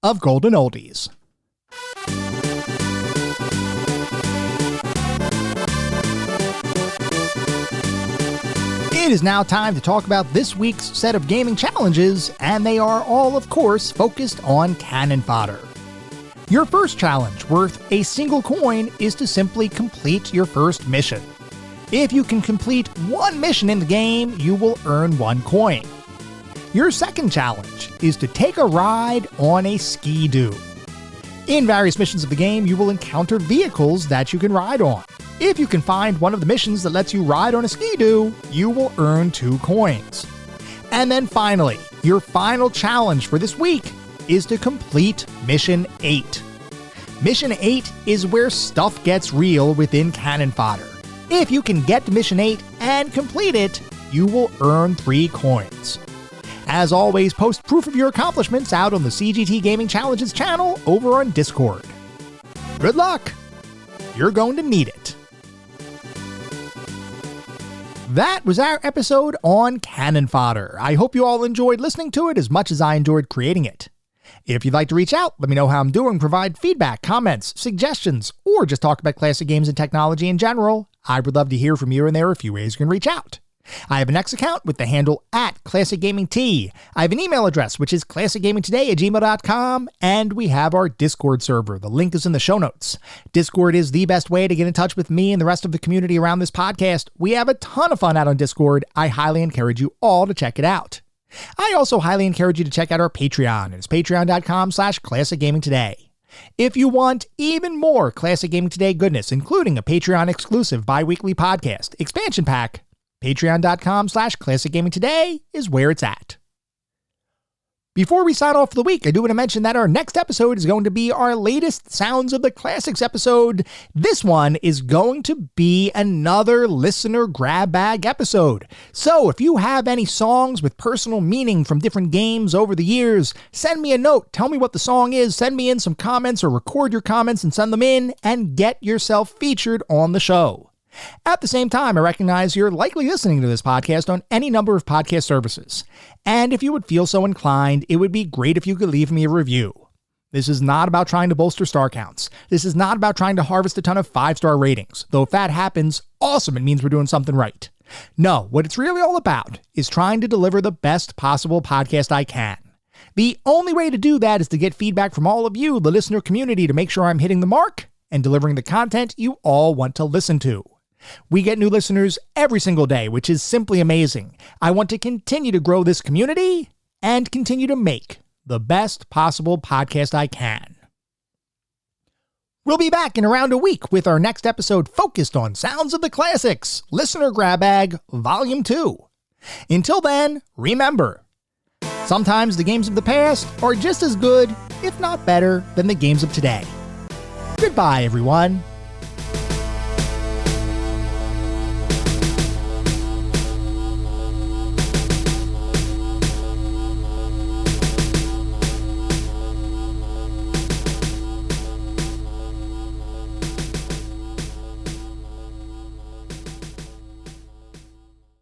of golden oldies. It is now time to talk about this week's set of gaming challenges, and they are all, of course, focused on Cannon Fodder. Your first challenge, worth a single coin, is to simply complete your first mission. If you can complete one mission in the game, you will earn 1 coin. Your second challenge is to take a ride on a ski-doo. In various missions of the game, you will encounter vehicles that you can ride on. If you can find one of the missions that lets you ride on a ski-doo, you will earn 2 coins. And then finally, your final challenge for this week is to complete Mission 8. Mission 8 is where stuff gets real within Cannon Fodder. If you can get to Mission 8 and complete it, you will earn 3 coins. As always, post proof of your accomplishments out on the CGT Gaming Challenges channel over on Discord. Good luck! You're going to need it. That was our episode on Cannon Fodder. I hope you all enjoyed listening to it as much as I enjoyed creating it. If you'd like to reach out, let me know how I'm doing, provide feedback, comments, suggestions, or just talk about classic games and technology in general, I would love to hear from you, and there are a few ways you can reach out. I have an X account with the handle @ClassicGamingT. I have an email address, which is classicgamingtoday@gmail.com, and we have our Discord server. The link is in the show notes. Discord is the best way to get in touch with me and the rest of the community around this podcast. We have a ton of fun out on Discord. I highly encourage you all to check it out. I also highly encourage you to check out our Patreon. It's patreon.com/ClassicGamingToday. If you want even more Classic Gaming Today goodness, including a Patreon-exclusive bi-weekly podcast expansion pack, patreon.com/ClassicGamingToday is where it's at. Before we sign off for the week, I do want to mention that our next episode is going to be our latest Sounds of the Classics episode. This one is going to be another listener grab bag episode. So if you have any songs with personal meaning from different games over the years, send me a note, tell me what the song is, send me in some comments or record your comments and send them in, and get yourself featured on the show. At the same time, I recognize you're likely listening to this podcast on any number of podcast services, and if you would feel so inclined, it would be great if you could leave me a review. This is not about trying to bolster star counts. This is not about trying to harvest a ton of 5-star ratings, though if that happens, awesome, it means we're doing something right. No, what it's really all about is trying to deliver the best possible podcast I can. The only way to do that is to get feedback from all of you, the listener community, to make sure I'm hitting the mark and delivering the content you all want to listen to. We get new listeners every single day, which is simply amazing. I want to continue to grow this community and continue to make the best possible podcast I can. We'll be back in around a week with our next episode focused on Sounds of the Classics, Listener Grab Bag, Volume 2. Until then, remember, sometimes the games of the past are just as good, if not better, than the games of today. Goodbye, everyone.